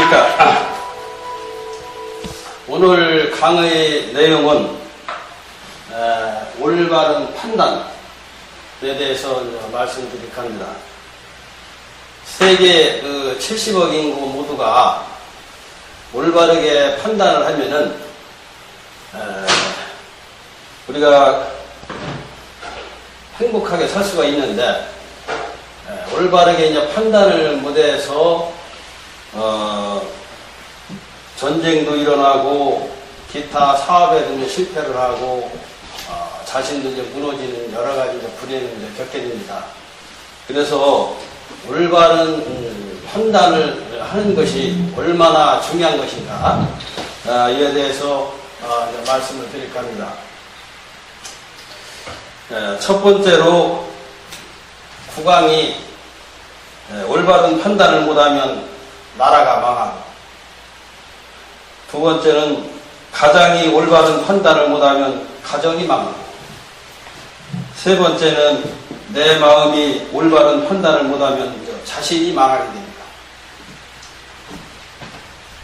안녕하십니까. 오늘 강의 내용은 올바른 판단에 대해서 말씀드리려 합니다. 세계 70억 인구 모두가 올바르게 판단을 하면은 우리가 행복하게 살 수가 있는데, 올바르게 이제 판단을 못해서 전쟁도 일어나고 기타 사업에도 실패를 하고 자신도 이제 무너지는 여러 가지 불행을 겪게 됩니다. 그래서 올바른 판단을 하는 것이 얼마나 중요한 것인가, 이에 대해서 이제 말씀을 드릴까 합니다. 첫 번째로 국왕이 올바른 판단을 못하면 나라가 망하고, 두 번째는 가장이 올바른 판단을 못하면 가정이 망하고, 세 번째는 내 마음이 올바른 판단을 못하면 자신이 망하게 됩니다.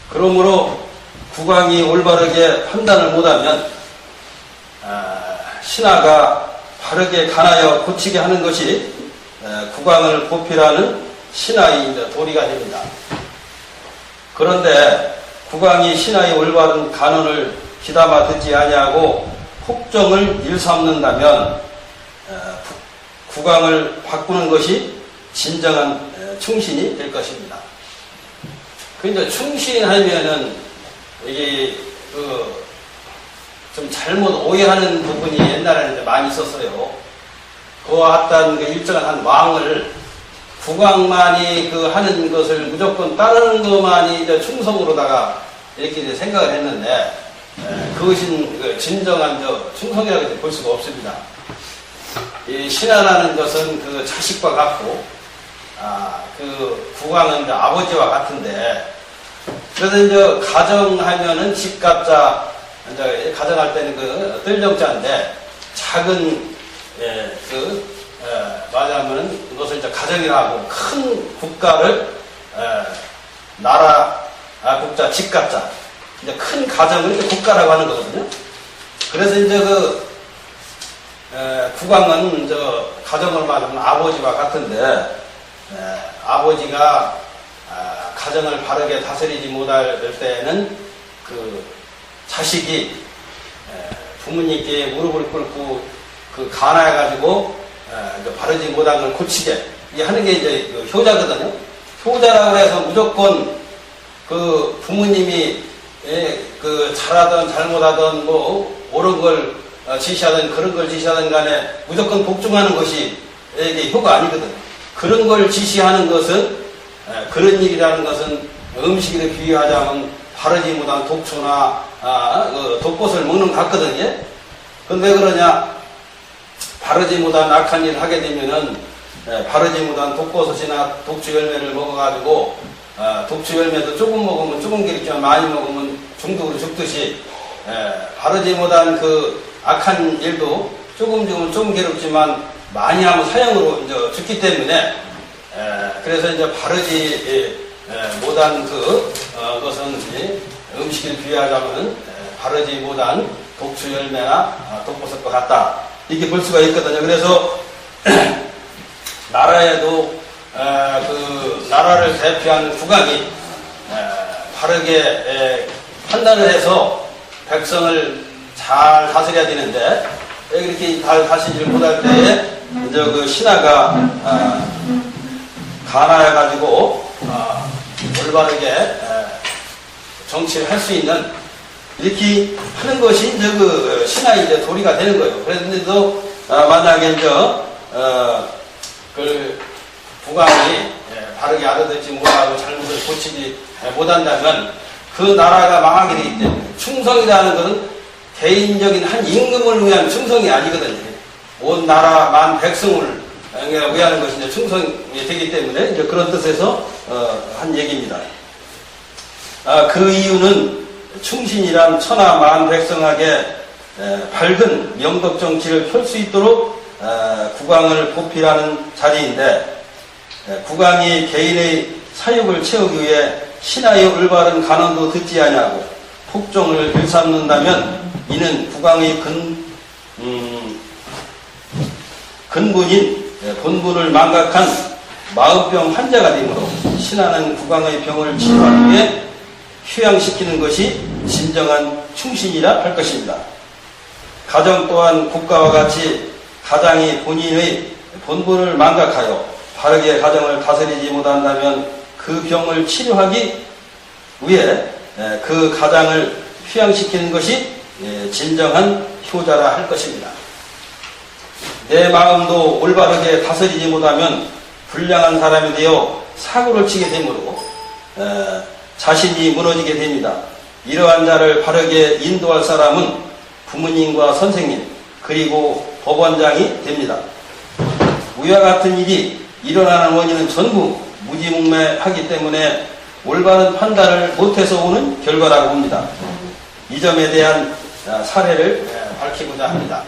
그러므로 국왕이 올바르게 판단을 못하면 신하가 바르게 간하여 고치게 하는 것이 국왕을 보필하는 신하의 도리가 됩니다. 그런데 국왕이 신하의 올바른 간언을 귀담아 듣지 아니하고 폭정을 일삼는다면 국왕을 바꾸는 것이 진정한 충신이 될 것입니다. 그런데 충신하면은 이게 좀 잘못 오해하는 부분이 옛날에는 이제 많이 있었어요. 그와 같은 일정한 한 왕을 국왕만이 하는 것을 무조건 따르는 것만이 이제 충성으로다가 이렇게 이제 생각을 했는데, 그것이 진정한 충성이라고 볼 수가 없습니다. 이 신하라는 것은 자식과 같고, 국왕은 이제 아버지와 같은데, 그래서 이제 가정하면은 집값자, 이제 가정할 때는 뜰정자인데, 작은 말하자면 그것을 이제 가정이라고, 큰 국가를 나라, 국자, 집값자, 이제 큰 가정을 이제 국가라고 하는 거거든요. 그래서 이제 국왕은 가정을 말하면 아버지와 같은데, 아버지가 가정을 바르게 다스리지 못할 때는 자식이 부모님께 무릎을 꿇고 간화해가지고 바르지 못한 걸 고치게 하는 게 이제 효자거든요. 효자라고 해서 무조건 부모님이 잘하든 잘못하든 옳은 걸 지시하든 그런 걸 지시하든 간에 무조건 복종하는 것이 이게 효가 아니거든요. 그런 걸 지시하는 것은, 그런 일이라는 것은 음식을 비유하자면 바르지 못한 독초나 독꽃을 먹는 것 같거든요. 그런데 왜 그러냐? 바르지 못한 악한 일을 하게 되면은 바르지 못한 독버섯이나 독주 열매를 먹어가지고 독주 열매도 조금 먹으면 조금 괴롭지만 많이 먹으면 중독으로 죽듯이, 바르지 못한 악한 일도 조금 괴롭지만 많이 하면 사형으로 이제 죽기 때문에, 그래서 이제 바르지 못한 것은 음식을 비유하자면 바르지 못한 독주 열매나 독버섯과 같다, 이렇게 볼 수가 있거든요. 그래서 나라에도 나라를 대표하는 국왕이 바르게 판단을 해서 백성을 잘 다스려야 되는데, 이렇게 잘 다스리지 못할 때에 이제 신하가 간화해가지고 올바르게 정치를 할 수 있는, 이렇게 하는 것이 이제 신하의 이제 도리가 되는 거예요. 그런데도 만약에 이제 국왕이 바르게 알아듣지 못하고 잘못을 고치지 못한다면 그 나라가 망하게 되기 때문에, 충성이라는 것은 개인적인 한 임금을 위한 충성이 아니거든요. 온 나라 만 백성을 위하는 것이 이제 충성이 되기 때문에 이제 그런 뜻에서 한 얘기입니다. 그 이유는 충신이란 천하 만 백성에게 밝은 명덕 정치를 펼 수 있도록 국왕을 보필하는 자리인데, 국왕이 개인의 사욕을 채우기 위해 신하의 올바른 간언도 듣지 아니하고 폭정을 일삼는다면 이는 국왕의 근본인 본분을 망각한 마음병 환자가 되므로 신하는 국왕의 병을 치료하기 위해 휴양시키는 것이 진정한 충신이라 할 것입니다. 가정 또한 국가와 같이 가장이 본인의 본분을 망각하여 바르게 가정을 다스리지 못한다면 그 병을 치료하기 위해 그 가장을 휴양시키는 것이 진정한 효자라 할 것입니다. 내 마음도 올바르게 다스리지 못하면 불량한 사람이 되어 사고를 치게 되므로 자신이 무너지게 됩니다. 이러한 자를 바르게 인도할 사람은 부모님과 선생님 그리고 법원장이 됩니다. 위와 같은 일이 일어나는 원인은 전부 무지몽매하기 때문에 올바른 판단을 못해서 오는 결과라고 봅니다. 이 점에 대한 사례를 밝히고자 합니다.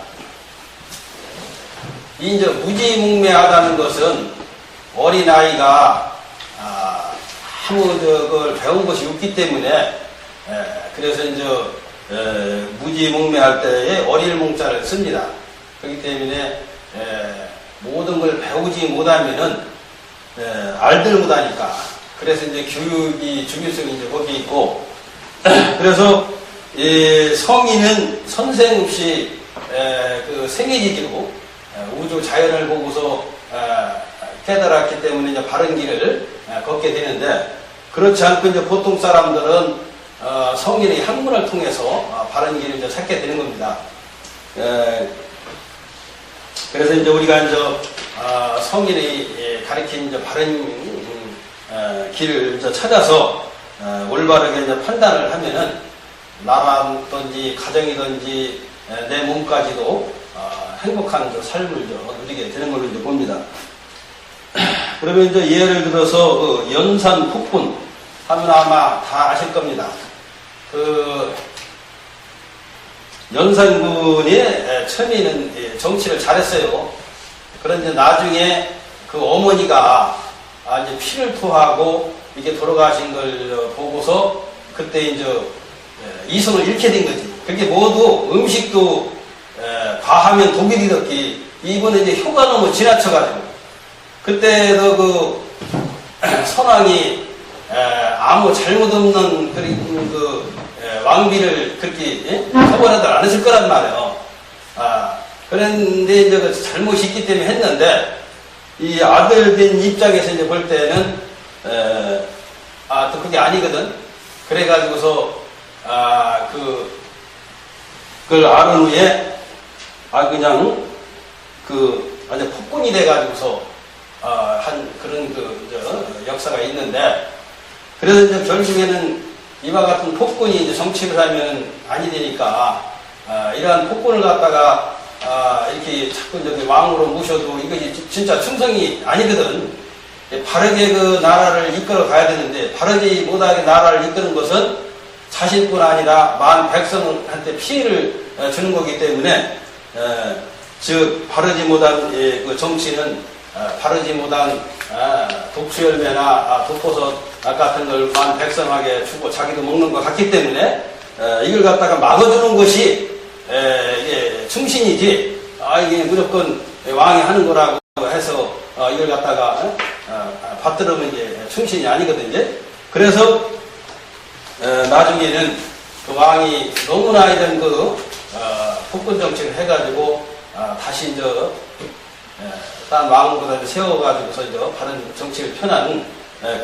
이제 무지몽매하다는 것은 어린아이가 아무 걸 배운 것이 없기 때문에 그래서 이제 무지몽매할 때에 어릴 몽자를 씁니다. 그렇기 때문에 모든 걸 배우지 못하면은 알들 못하니까 그래서 이제 교육이 중요성이 이제 거기 있고 그래서 성인은 선생 없이 그 생애지기로 우주 자연을 보고서 깨달았기 때문에 이제 바른 길을 걷게 되는데 그렇지 않고 이제 보통 사람들은 성인의 학문을 통해서 바른 길을 이제 찾게 되는 겁니다. 그래서 이제 우리가 이제 성인이 가르친 이제 바른 길을 이제 찾아서 올바르게 이제 판단을 하면은 나라든지 가정이든지 내 몸까지도 행복한 이제 삶을 이제 누리게 되는 걸로 이제 봅니다. 그러면 이제 예를 들어서 그 연산 폭군 하면 아마 다 아실 겁니다. 그 연산군이 처음에는 정치를 잘했어요. 그런데 나중에 그 어머니가 이제 피를 토하고 이게 돌아가신 걸 보고서 그때 이제 이성을 잃게 된 거지. 그게 모두 음식도 과하면 독이 되었기 이번에 이제 효가 너무 지나쳐가지고 그때도 그 선왕이 아무 잘못 없는 그 왕비를 그렇게 처벌하들 않았을 거란 말이에요. 그런데 이제 그 잘못이 있기 때문에 했는데 이 아들 된 입장에서 이제 볼 때는 또 그게 아니거든. 그래가지고서 그걸 아는 후에 그냥 아주 폭군이 돼가지고서 한 그런 역사가 있는데 그래서 이제 결국에는 이와 같은 폭군이 이제 정치를 하면 아니 되니까 이러한 폭군을 갖다가 이렇게 자꾸 이제 왕으로 모셔도 이것이 진짜 충성이 아니거든. 바르게 그 나라를 이끌어 가야 되는데 바르게 못하게 나라를 이끄는 것은 자신뿐 아니라 만 백성한테 피해를 주는 거기 때문에 즉 바르지 못한 그 정치는 바르지 못한 독수열매나 독버섯 같은 걸 만 백성에게 주고 자기도 먹는 것 같기 때문에 이걸 갖다가 막아주는 것이 이게 충신이지 이게 무조건 왕이 하는 거라고 해서 이걸 갖다가 받들으면 이제 충신이 아니거든요. 그래서 나중에는 그 왕이 너무나 이런 폭군 정치를 해가지고 다시 이제 딴 왕보다 세워가지고서 이제 바른 정치를 펴는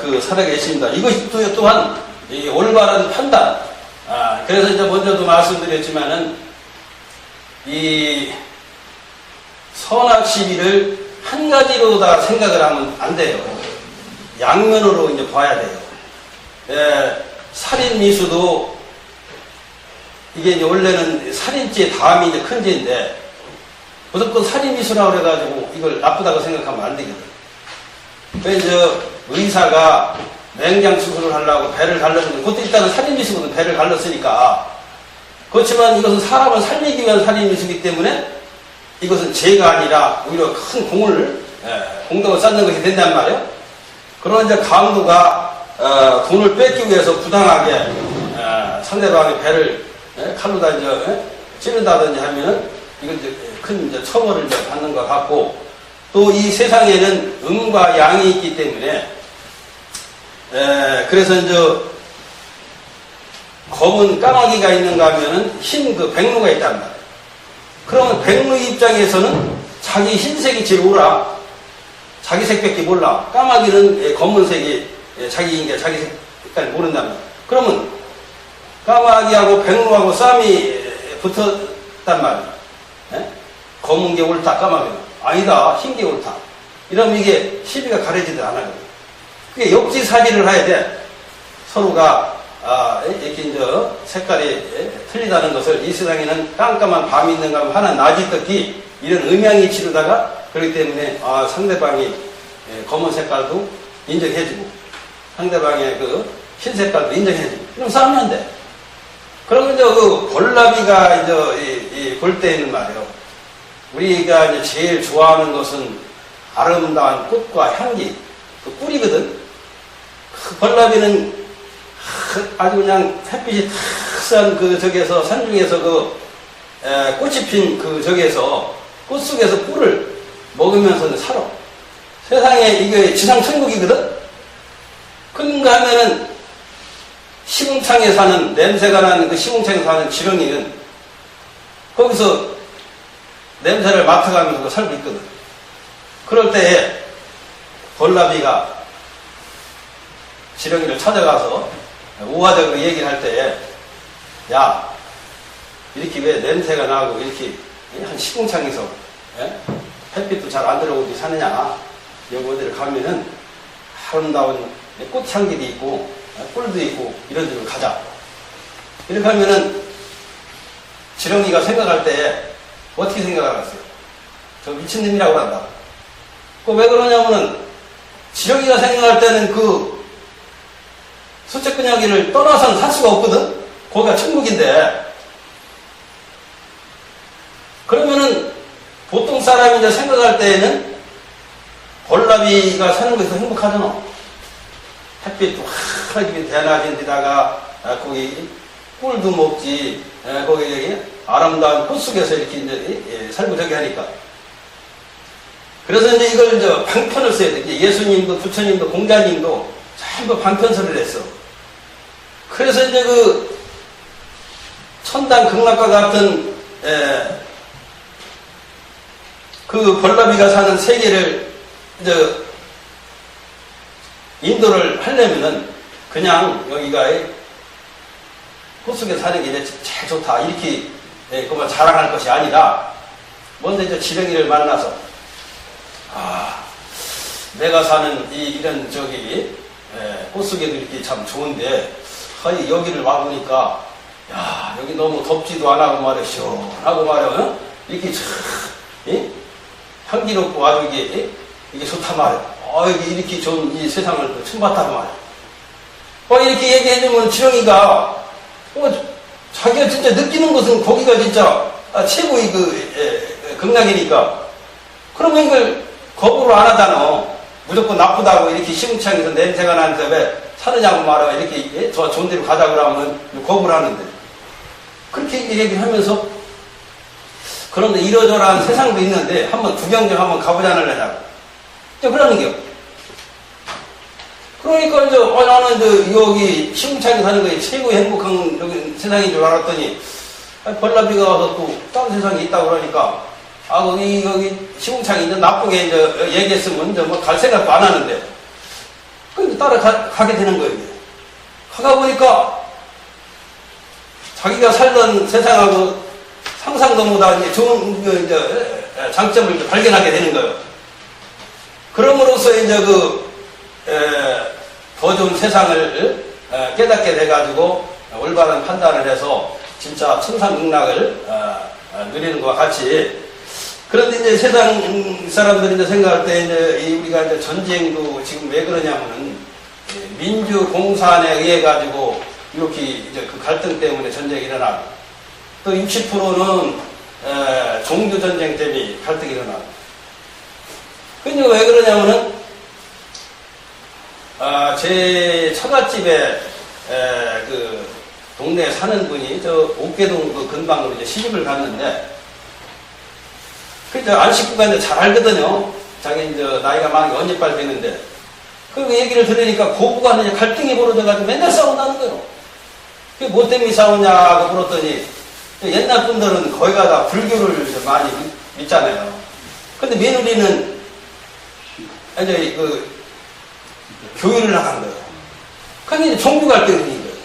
그 사례가 있습니다. 이것이 또한 이 올바른 판단. 그래서 이제 먼저도 말씀드렸지만은 이 선악 시비를 한 가지로 다 생각을 하면 안 돼요. 양면으로 이제 봐야 돼요. 살인 미수도 이게 이제 원래는 살인죄 다음이 이제 큰 죄인데 무조건 살인 미수라고 그래가지고 이걸 나쁘다고 생각하면 안 되거든. 그래서 의사가 맹장 수술을 하려고 배를 갈랐는데 그것도 일단은 살인 미수거든. 배를 갈랐으니까. 그렇지만 이것은 사람을 살리기 위한 살인 미수이기 때문에 이것은 죄가 아니라 오히려 큰 공덕을 쌓는 것이 된단 말이에요. 그러나 이제 강도가 돈을 뺏기 위해서 부당하게 상대방의 배를 칼로 찌른다든지 하면은 이건 이제 큰 이제 처벌을 이제 받는 것 같고, 또 이 세상에는 음과 양이 있기 때문에 그래서 이제 검은 까마귀가 있는가 하면은 흰 그 백로가 있단 말이에요. 그러면 백로 입장에서는 자기 흰색이 제일 오라. 자기 색밖에 몰라. 까마귀는 검은색이 자기 색깔 모른단 말이에요. 그러면 까마귀하고 백로하고 싸움이 붙었단 말이에요. 검은 게 옳다, 까마귀는. 아니다, 흰 게 옳다. 이러면 이게 시비가 가려지지 않아요. 그게 역지사지를 해야 돼. 서로가 이렇게 이제 색깔이 틀리다는 것을, 이 세상에는 깜깜한 밤이 있는가 하면 하나 낮이 떴기, 이런 음양이 치르다가, 그렇기 때문에 상대방이 검은 색깔도 인정해주고 상대방의 그 흰 색깔도 인정해주고, 그럼 싸우면 안 돼. 그러면 이제 그 볼나비가 이제 볼 때에는 말이에요, 우리가 이제 제일 좋아하는 것은 아름다운 꽃과 향기, 그 꿀이거든. 그 볼나비는 아주 그냥 햇빛이 탁 그 저기에서 산중에서 꽃이 핀 그 저기에서 꽃 속에서 꿀을 먹으면서 살아. 세상에 이게 지상 천국이거든. 그런가 하면은 시궁창에 사는, 냄새가 나는 그 시궁창에 사는 지렁이는 거기서 냄새를 맡아가면서 살고 있거든. 그럴 때에 볼나비가 지렁이를 찾아가서 우화적으로 얘기를 할 때에, 야, 이렇게 왜 냄새가 나고 이렇게 한 시궁창에서 햇빛도 잘 안 들어오게 사느냐. 여기 어디를 가면은 아름다운 꽃향기도 있고 꿀도 있고 이런 데로 가자. 이렇게 하면은 지렁이가 생각할 때 어떻게 생각하겠어요? 저 미친놈이라고 한다. 그 왜 그러냐면은 지렁이가 생각할 때는 그 수채끈여기를 떠나서는 살 수가 없거든. 거기가 천국인데. 그러면은 보통 사람이 이제 생각할 때에는 볼나비가 사는 것에서 행복하잖아. 햇빛도 환하게 대낮인 데다가 거기 꿀도 먹지, 거기 여기 아름다운 꽃 속에서 이렇게 이제 살고 저기 하니까. 그래서 이제 이걸 이제 방편을 써야 돼. 예수님도 부처님도 공자님도 전부 방편설을 했어. 그래서 이제 그 천당 극락과 같은 그 볼나비가 사는 세계를 이제 인도를 하려면은 그냥 여기가 꽃 속에 사는 게 이제 제일 좋다, 이렇게 그만 자랑할 것이 아니라, 먼저 이제 지렁이를 만나서, 내가 사는 이런 저기 꽃 속에도 이렇게 참 좋은데, 여기를 와보니까, 야, 여기 너무 덥지도 안 하고 말이야, 시원하고 말이야, 이렇게 참 향기롭고 아주 이게 좋단 말이야. 여기 이렇게 좋은 이 세상을 처음 봤단 말이야. 이렇게 얘기해주면 지렁이가, 자기가 진짜 느끼는 것은 거기가 진짜 최고의 극락이니까. 그러면 이걸 거부를 안 하잖아. 무조건 나쁘다고 이렇게 시궁창에서 냄새가 나는데 왜 사느냐고 말아. 이렇게 더 좋은 데로 가자 그러면 거부를 하는데. 그렇게 얘기를 하면서, 그런데 이러저러한 세상도 있는데 한번 구경 좀 한번 가보자 하려고. 그러는 겨. 그러니까 이제 나는 이제 여기 시궁창에 사는 거에 최고의 행복한 여기 세상인 줄 알았더니, 볼나비가 와서 또 다른 세상에 있다고 그러니까, 여기 시궁창이 이제 나쁘게 이제 얘기했으면 이제 뭐 갈 생각도 안 하는데, 그 따라가게 되는 거예요. 가다 보니까 자기가 살던 세상하고 상상도 못한 좋은 이제 장점을 발견하게 되는 거예요. 그럼으로써 이제 더 좋은 세상을 깨닫게 돼가지고 올바른 판단을 해서 진짜 천상극락을 누리는 것과 같이. 그런데 이제 세상 사람들이 이제 생각할 때 이제 우리가 이제 전쟁도 지금 왜 그러냐면은 민주 공산에 의해 가지고 이렇게 이제 그 갈등 때문에 전쟁이 일어나고, 또 60%는 종교 전쟁 때문에 갈등이 일어나고. 근데 왜 그러냐면은 제 첫 처갓집에 그 동네에 사는 분이 저 옥계동 그 근방으로 이제 시집을 갔는데 그 안식구가 이제 잘 알거든요. 자기 이제 나이가 많이 언제빨 되는데 그 얘기를 들으니까 고부가 이제 갈등이 벌어져가지고 맨날 싸운다는 거예요. 그게 뭐 때문에 싸우냐고 물었더니 옛날 분들은 거기 가다 불교를 많이 믿잖아요. 근데 며느리는 이제 그 교회를 나간 거예요. 근데 이제 종교 갈등이 생긴 거예요.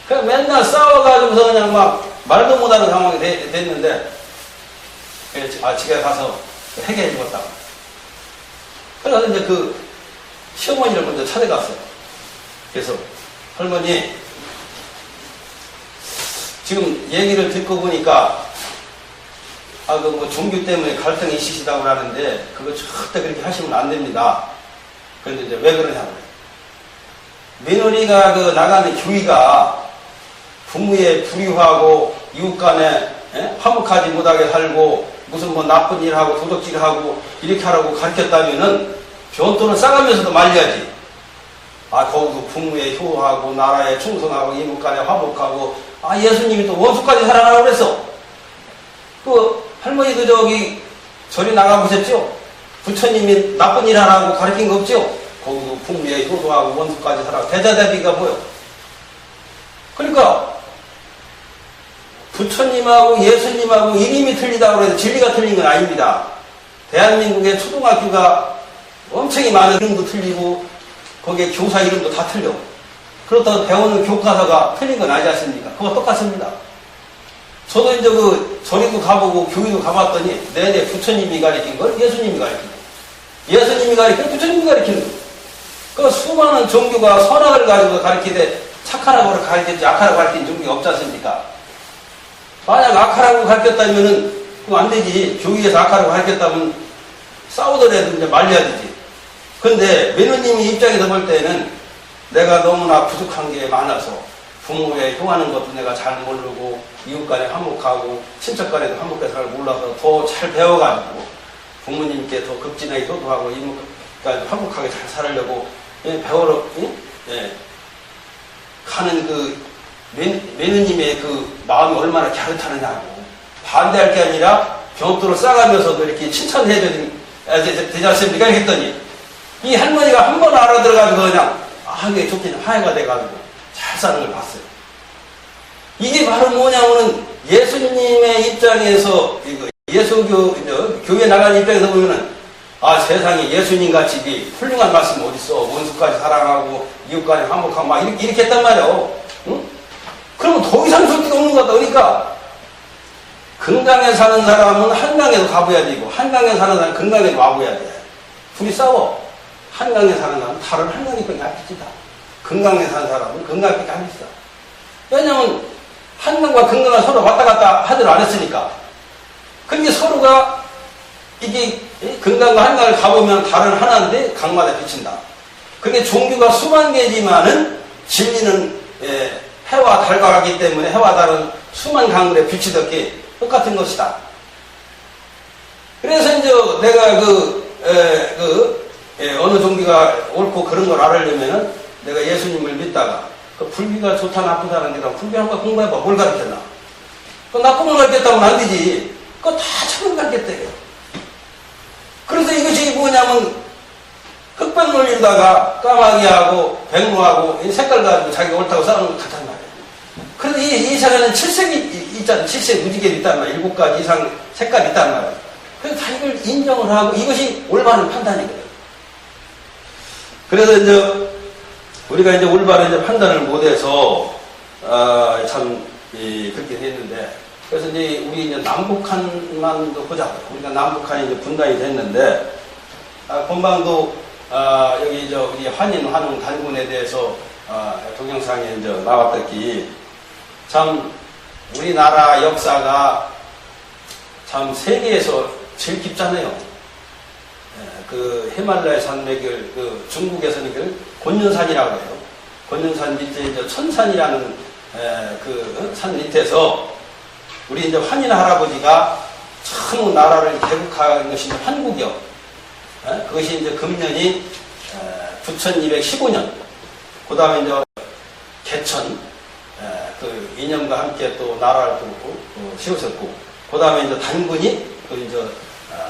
그냥 맨날 싸워가지고서 그냥 막 말도 못하는 상황이 됐는데 집에 가서 해결해 주었다고. 그래서 이제 그 시어머니를 먼저 찾아갔어요. 그래서 할머니 지금 얘기를 듣고 보니까 그 뭐 종교 때문에 갈등이 있으시다고 하는데 그거 절대 그렇게 하시면 안 됩니다. 그런데 이제 왜 그러냐고요. 며느리가 그 나가는 교회가 부모의 불의하고 이웃 간에 화목하지 못하게 살고 무슨 뭐 나쁜 일하고 도적질하고 이렇게 하라고 가르쳤다면은 변토는 싸가면서도 말려야지. 거기도 부모의 효하고 나라에 충성하고 이웃 간에 화목하고 예수님이 또 원수까지 사랑하라고 그랬어. 그 할머니도 저기 절에 나가보셨죠? 부처님이 나쁜 일 하라고 가르친 거 없죠? 거기도 부모의 효도하고 원수까지 살아가고 대자대비가 뭐요? 그러니까 부처님하고 예수님하고 이름이 틀리다고 해서 진리가 틀린 건 아닙니다. 대한민국의 초등학교가 엄청이 많은 이름도 틀리고 거기에 교사 이름도 다 틀려. 그렇다고 배우는 교과서가 틀린 건 아니지 않습니까? 그거 똑같습니다. 저도 이제 그 절에도 가보고 교회도 가봤더니 내내 부처님이 가르친 걸 예수님이 가르치는 거예요. 예수님이 가르치는 부처님이 가르치는 거예요. 그 수많은 종교가 선악을 가지고 가르치되 착하라고 가르쳤지 악하라고 가르친 종교가 없지 않습니까? 만약 악하라고 가르쳤다면은 그거 안 되지. 교회에서 악하라고 가르쳤다면 싸우더라도 이제 말려야 되지. 근데 며느님 입장에서 볼 때는 내가 너무나 부족한 게 많아서 부모에 효하는 것도 내가 잘 모르고 이웃 간에 화목하고 친척 간에도 화목해서 잘 몰라서 더 잘 배워가지고 부모님께 더 급진하게 효도하고 이웃까지 화목하게 잘 살려고 배우러 가는 그 며느님의 그 마음이 얼마나 갸릇하느냐고. 반대할 게 아니라 병도를 싸가면서도 이렇게 칭찬해야 되지 않습니까? 했더니 이 할머니가 한 번 알아들어가지고 그냥 하게 좋긴 화해가 돼가지고 잘 사는 걸 봤어요. 이게 바로 뭐냐면은 예수님의 입장에서 예수교 교회 나가는 입장에서 보면은 세상에 예수님과 집이 훌륭한 말씀 어딨어. 원수까지 사랑하고 이웃까지 화목하고 막 이렇게 했단 말이에요. 응? 그러면 더 이상 줄 데가 없는 것 같다. 그러니까 건강에 사는 사람은 한강에도 가봐야 되고 한강에 사는 사람은 건강에도 와봐야 돼. 둘이 싸워. 한강에 사는 사람은 다른 한강에밖에 안 비치다. 건강에 사는 사람은 건강에밖에 안 비치다. 왜냐면 한강과 건강은 서로 왔다 갔다 하지를 않았으니까. 그러니까 서로가 이게 건강과 한강을 가보면 다른 하나인데 강마다 비친다. 그게 종교가 수만 개지만은 진리는 해와 달과 같기 때문에 해와 달은 수만 강물에 비치듯이 똑같은 것이다. 그래서 이제 내가 어느 종교가 옳고 그런 걸 알으려면은 내가 예수님을 믿다가 그 불교가 좋다 나쁘다는 데가 불교 한번 공부해봐. 뭘 가르쳤나? 그 나쁜 걸 가르쳤다면 안 되지. 그거 다 처음 가르쳤대요. 그래서 이것이 뭐냐면 흑백 논리로다가 까마귀하고 백로하고 이 색깔 가지고 자기가 옳다고 싸우는 것 같단 말이에요. 그래서 이 세상에는 7색이 있잖아요. 7색 무지개도 있단 말이에요. 7가지 이상 색깔이 있단 말이에요. 그래서 다 이걸 인정을 하고 이것이 올바른 판단이거든요. 그래서 이제 우리가 이제 올바른 이제 판단을 못해서 그렇게 됐는데 그래서 이제 우리 이제 남북한만도 보자고요. 우리가 남북한이 이제 분단이 됐는데 본방도 여기 우리 환인 환웅 단군에 대해서 동영상에 이제 나왔더니 참 우리나라 역사가 참 세계에서 제일 깊잖아요. 그 히말라야 산맥을 중국에서는 이걸 곤륜산이라고 해요. 곤륜산 밑에 이제 천산이라는 그 산 밑에서 우리 이제 환인 할아버지가 처음 나라를 개국한 것이 환국이요. 그것이 이제 금년이 9215년. 그 다음에 이제 개천, 그 이념과 함께 또 나라를 세우셨고, 그 다음에 이제 단군이,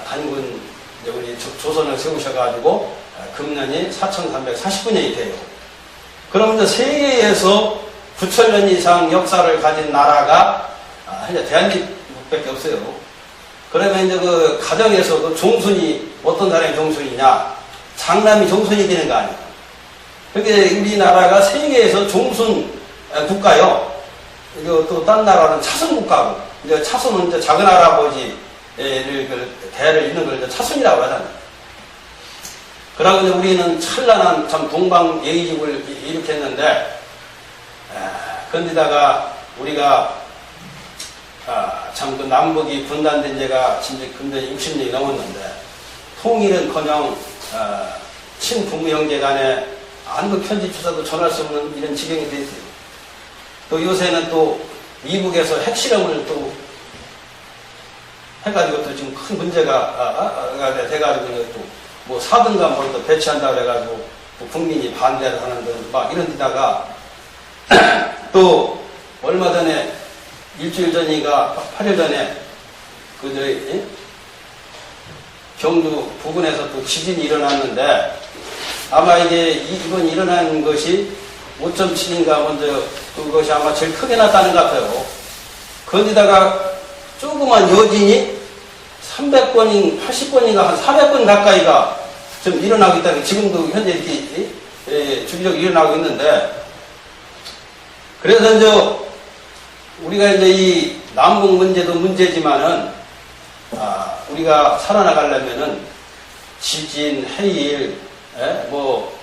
단군, 이제 우리 조선을 세우셔가지고, 금년이 4340년이 돼요. 그럼 이제 세계에서 9,000년 이상 역사를 가진 나라가, 현재 대한민국밖에 없어요. 그러면 이제 그 가정에서 그 종순이, 어떤 사람이 종순이냐? 장남이 종순이 되는 거 아니에요. 그게 우리나라가 세계에서 종순 국가요. 이거 또 딴 나라는 차순 국가고, 이제 차순은 이제 작은 할아버지를 대를 잇는 걸 이제 차순이라고 하잖아요. 그러고 이제 우리는 찬란한 참 동방예의집을 일으켰는데, 건데다가 우리가 참 그 남북이 분단된 지가 진짜 근데 60년이 넘었는데, 통일은커녕 친부모 형제 간에 안부 편지 주사도 전할 수 없는 이런 지경이 돼 있어요. 또 요새는 또 미국에서 핵실험을 또 해가지고 또 지금 큰 문제가 돼가지고 또 뭐 사든가 뭘 또 배치한다고 해가지고 또 국민이 반대를 하는 등 막 이런 데다가 또 얼마 전에 일주일 전인가 8일 전에 경주 부근에서 또 지진이 일어났는데, 아마 이번 일어난 것이 5.7인가 먼저 그것이 아마 제일 크게 났다는 것 같아요. 거기다가 조그만 여진이 300번인, 80번인가 한 400번 가까이가 좀 일어나고 있다는, 지금도 현재 이렇게 주기적으로 일어나고 있는데, 그래서 이제 우리가 이제 이 남북 문제도 문제지만은, 우리가 살아나가려면은 지진, 해일, 뭐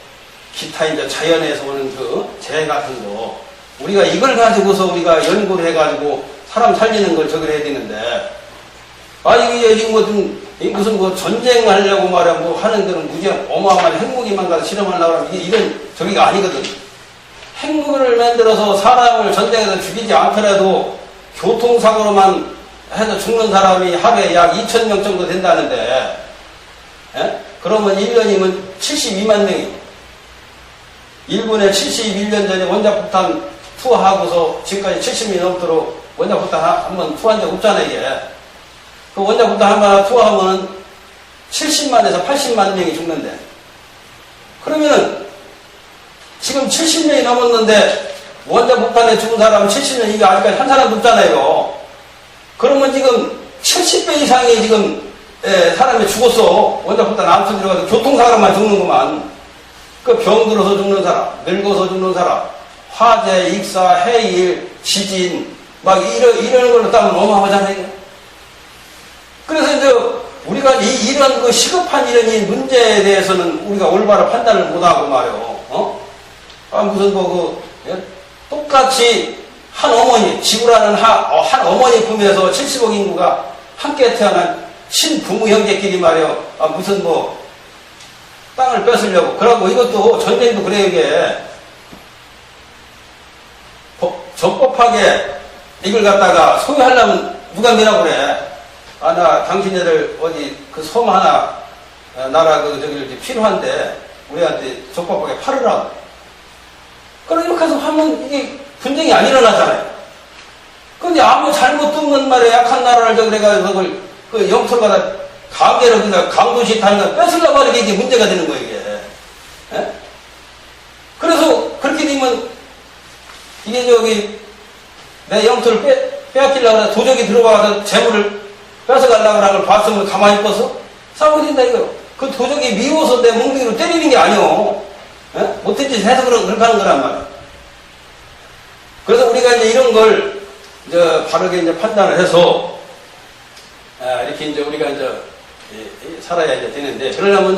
기타 이제 자연에서 오는 그 재해 같은 거, 우리가 이걸 가지고서 우리가 연구를 해가지고 사람 살리는 걸 저걸 해야 되는데, 이게 지금 무슨 뭐 전쟁하려고 말이야 뭐 하는 데는 무지한 어마어마한 핵무기만 가서 실험하려고 하면 이런 저기가 아니거든. 핵무기를 만들어서 사람을 전쟁에서 죽이지 않더라도 교통사고로만 해서 죽는 사람이 하루에 약 2,000명 정도 된다는데, 그러면 1년이면 72만 명이요. 일본에 71년 전에 원자폭탄 투하하고서 지금까지 70년이 넘도록 원자폭탄 한번 투한 적 없잖아요, 이게. 그 원자폭탄 한번 투하하면 70만에서 80만 명이 죽는데. 그러면 지금 70년이 넘었는데 원자폭탄에 죽은 사람은 70년, 이게 아직까지 한 사람도 없잖아요. 그러면 지금 70배 이상이 지금 사람이 죽었어. 원자폭탄 암투 들어가서 교통사고만 죽는구만. 그 병들어서 죽는 사람, 늙어서 죽는 사람, 화재, 익사, 해일, 지진, 막 이런 걸로 따면 어마어마하잖아요. 그래서 이제 우리가 이런 그 시급한 이런 이 문제에 대해서는 우리가 올바로 판단을 못하고 말이요. 무슨 똑같이 한 어머니, 지구라는 한 어머니 품에서 70억 인구가 함께 태어난 친부모 형제끼리 말이요. 무슨 땅을 뺏으려고. 그러고 이것도 전쟁도 그래요, 이게. 적법하게 이걸 갖다가 소유하려면 누가 미라고 그래. 나 당신네들 어디 그 섬 하나, 나라 저기 필요한데 우리한테 적법하게 팔으라고. 그럼 이렇게 해서 하면 이게 분쟁이 안 일어나잖아요. 근데 아무 잘못 없는 말에 약한 나라를 그래가지고 그걸 그 영토를 갖다 강제로 그냥 강도시 타는 걸 뺏으려고 하는 게 이게 문제가 되는 거예요, 이게. 그래서 그렇게 되면 이게 내 영토를 빼앗기려고 하다 도적이 들어가서 재물을 뺏어가려고 하는 걸 봤으면 가만히 있어서 싸워야 된다, 이거. 그 도적이 미워서 내 몽둥이로 때리는 게 아니오. 못된 짓 해서 그렇게 하는 거란 말이야. 그래서 우리가 이제 이런 걸 바르게 이제 판단을 해서 이렇게 이제 우리가 이제 살아야 이제 되는데, 그러려면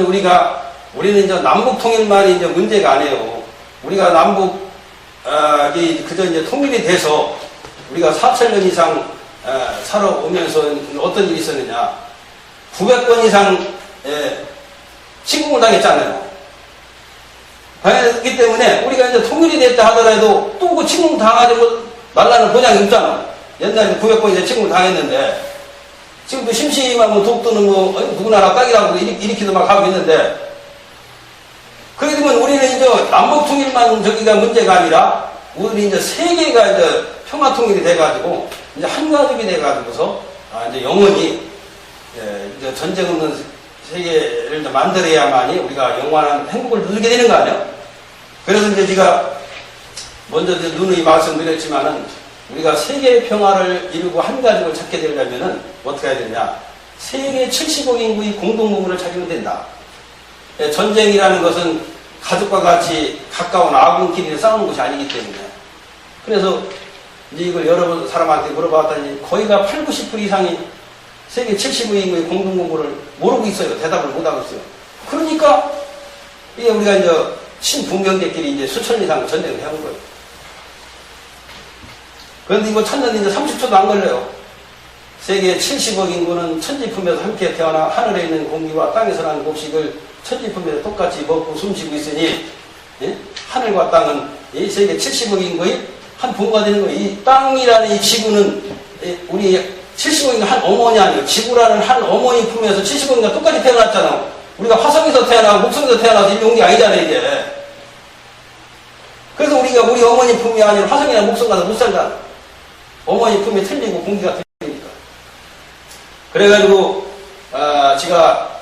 우리는 이제 남북 통일만이 이제 문제가 아니에요. 우리가 남북이 그저 이제 통일이 돼서 우리가 4,000년 이상 살아오면서 어떤 일이 있었느냐. 900번 이상 침공을 당했잖아요. 당했기 때문에 우리가 이제 통일이 됐다 하더라도 또 그 침공 당하지 말라는 보장이 없잖아. 옛날에 900번 이제 침공을 당했는데, 지금도 심심하면 독도는 누구나 딱이라고 이렇게도 막 하고 있는데, 그렇게 되면 우리는 이제 남북 통일만 저기가 문제가 아니라 우리 이제 세계가 이제 평화 통일이 돼가지고 이제 한 가족이 돼가지고서 이제 영원히 이제 전쟁 없는 세계를 이제 만들어야만이 우리가 영원한 행복을 누리게 되는 거 아니에요? 그래서 이제 제가 먼저 누누이 말씀드렸지만은 우리가 세계 평화를 이루고 한 가족을 찾게 되려면은 어떻게 해야 되냐? 세계 70억 인구의 공동문물을 찾으면 된다. 전쟁이라는 것은 가족과 같이 가까운 아군끼리 싸우는 것이 아니기 때문에. 그래서 이제 이걸 여러 사람한테 물어봤더니 거의가 80, 90% 이상이 세계 70억 인구의 공동문물을 모르고 있어요. 대답을 못하고 있어요. 그러니까 이게 우리가 이제 친분명제끼리 이제 수천 년 이상 전쟁을 해온 거예요. 그런데 이거 찾는 이제 30초도 안 걸려요. 세계 70억 인구는 천지품에서 함께 태어나 하늘에 있는 공기와 땅에서 나는 곡식을 천지품에서 똑같이 먹고 숨쉬고 있으니, 예? 하늘과 땅은 이 세계 70억 인구의 한 부모가 되는 거예요. 이 땅이라는 이 지구는 우리 70억 인구 한 어머니 아니에요. 지구라는 한 어머니 품에서 70억 인구가 똑같이 태어났잖아. 우리가 화성에서 태어나고 목성에서 태어나서 이리 온 게 아니잖아요, 이게. 그래서 우리가 우리 어머니 품이 아니라 화성이나 목성 가서 못 살잖아. 어머니 품이 틀리고 공기가 틀리니까. 그래가지고 제가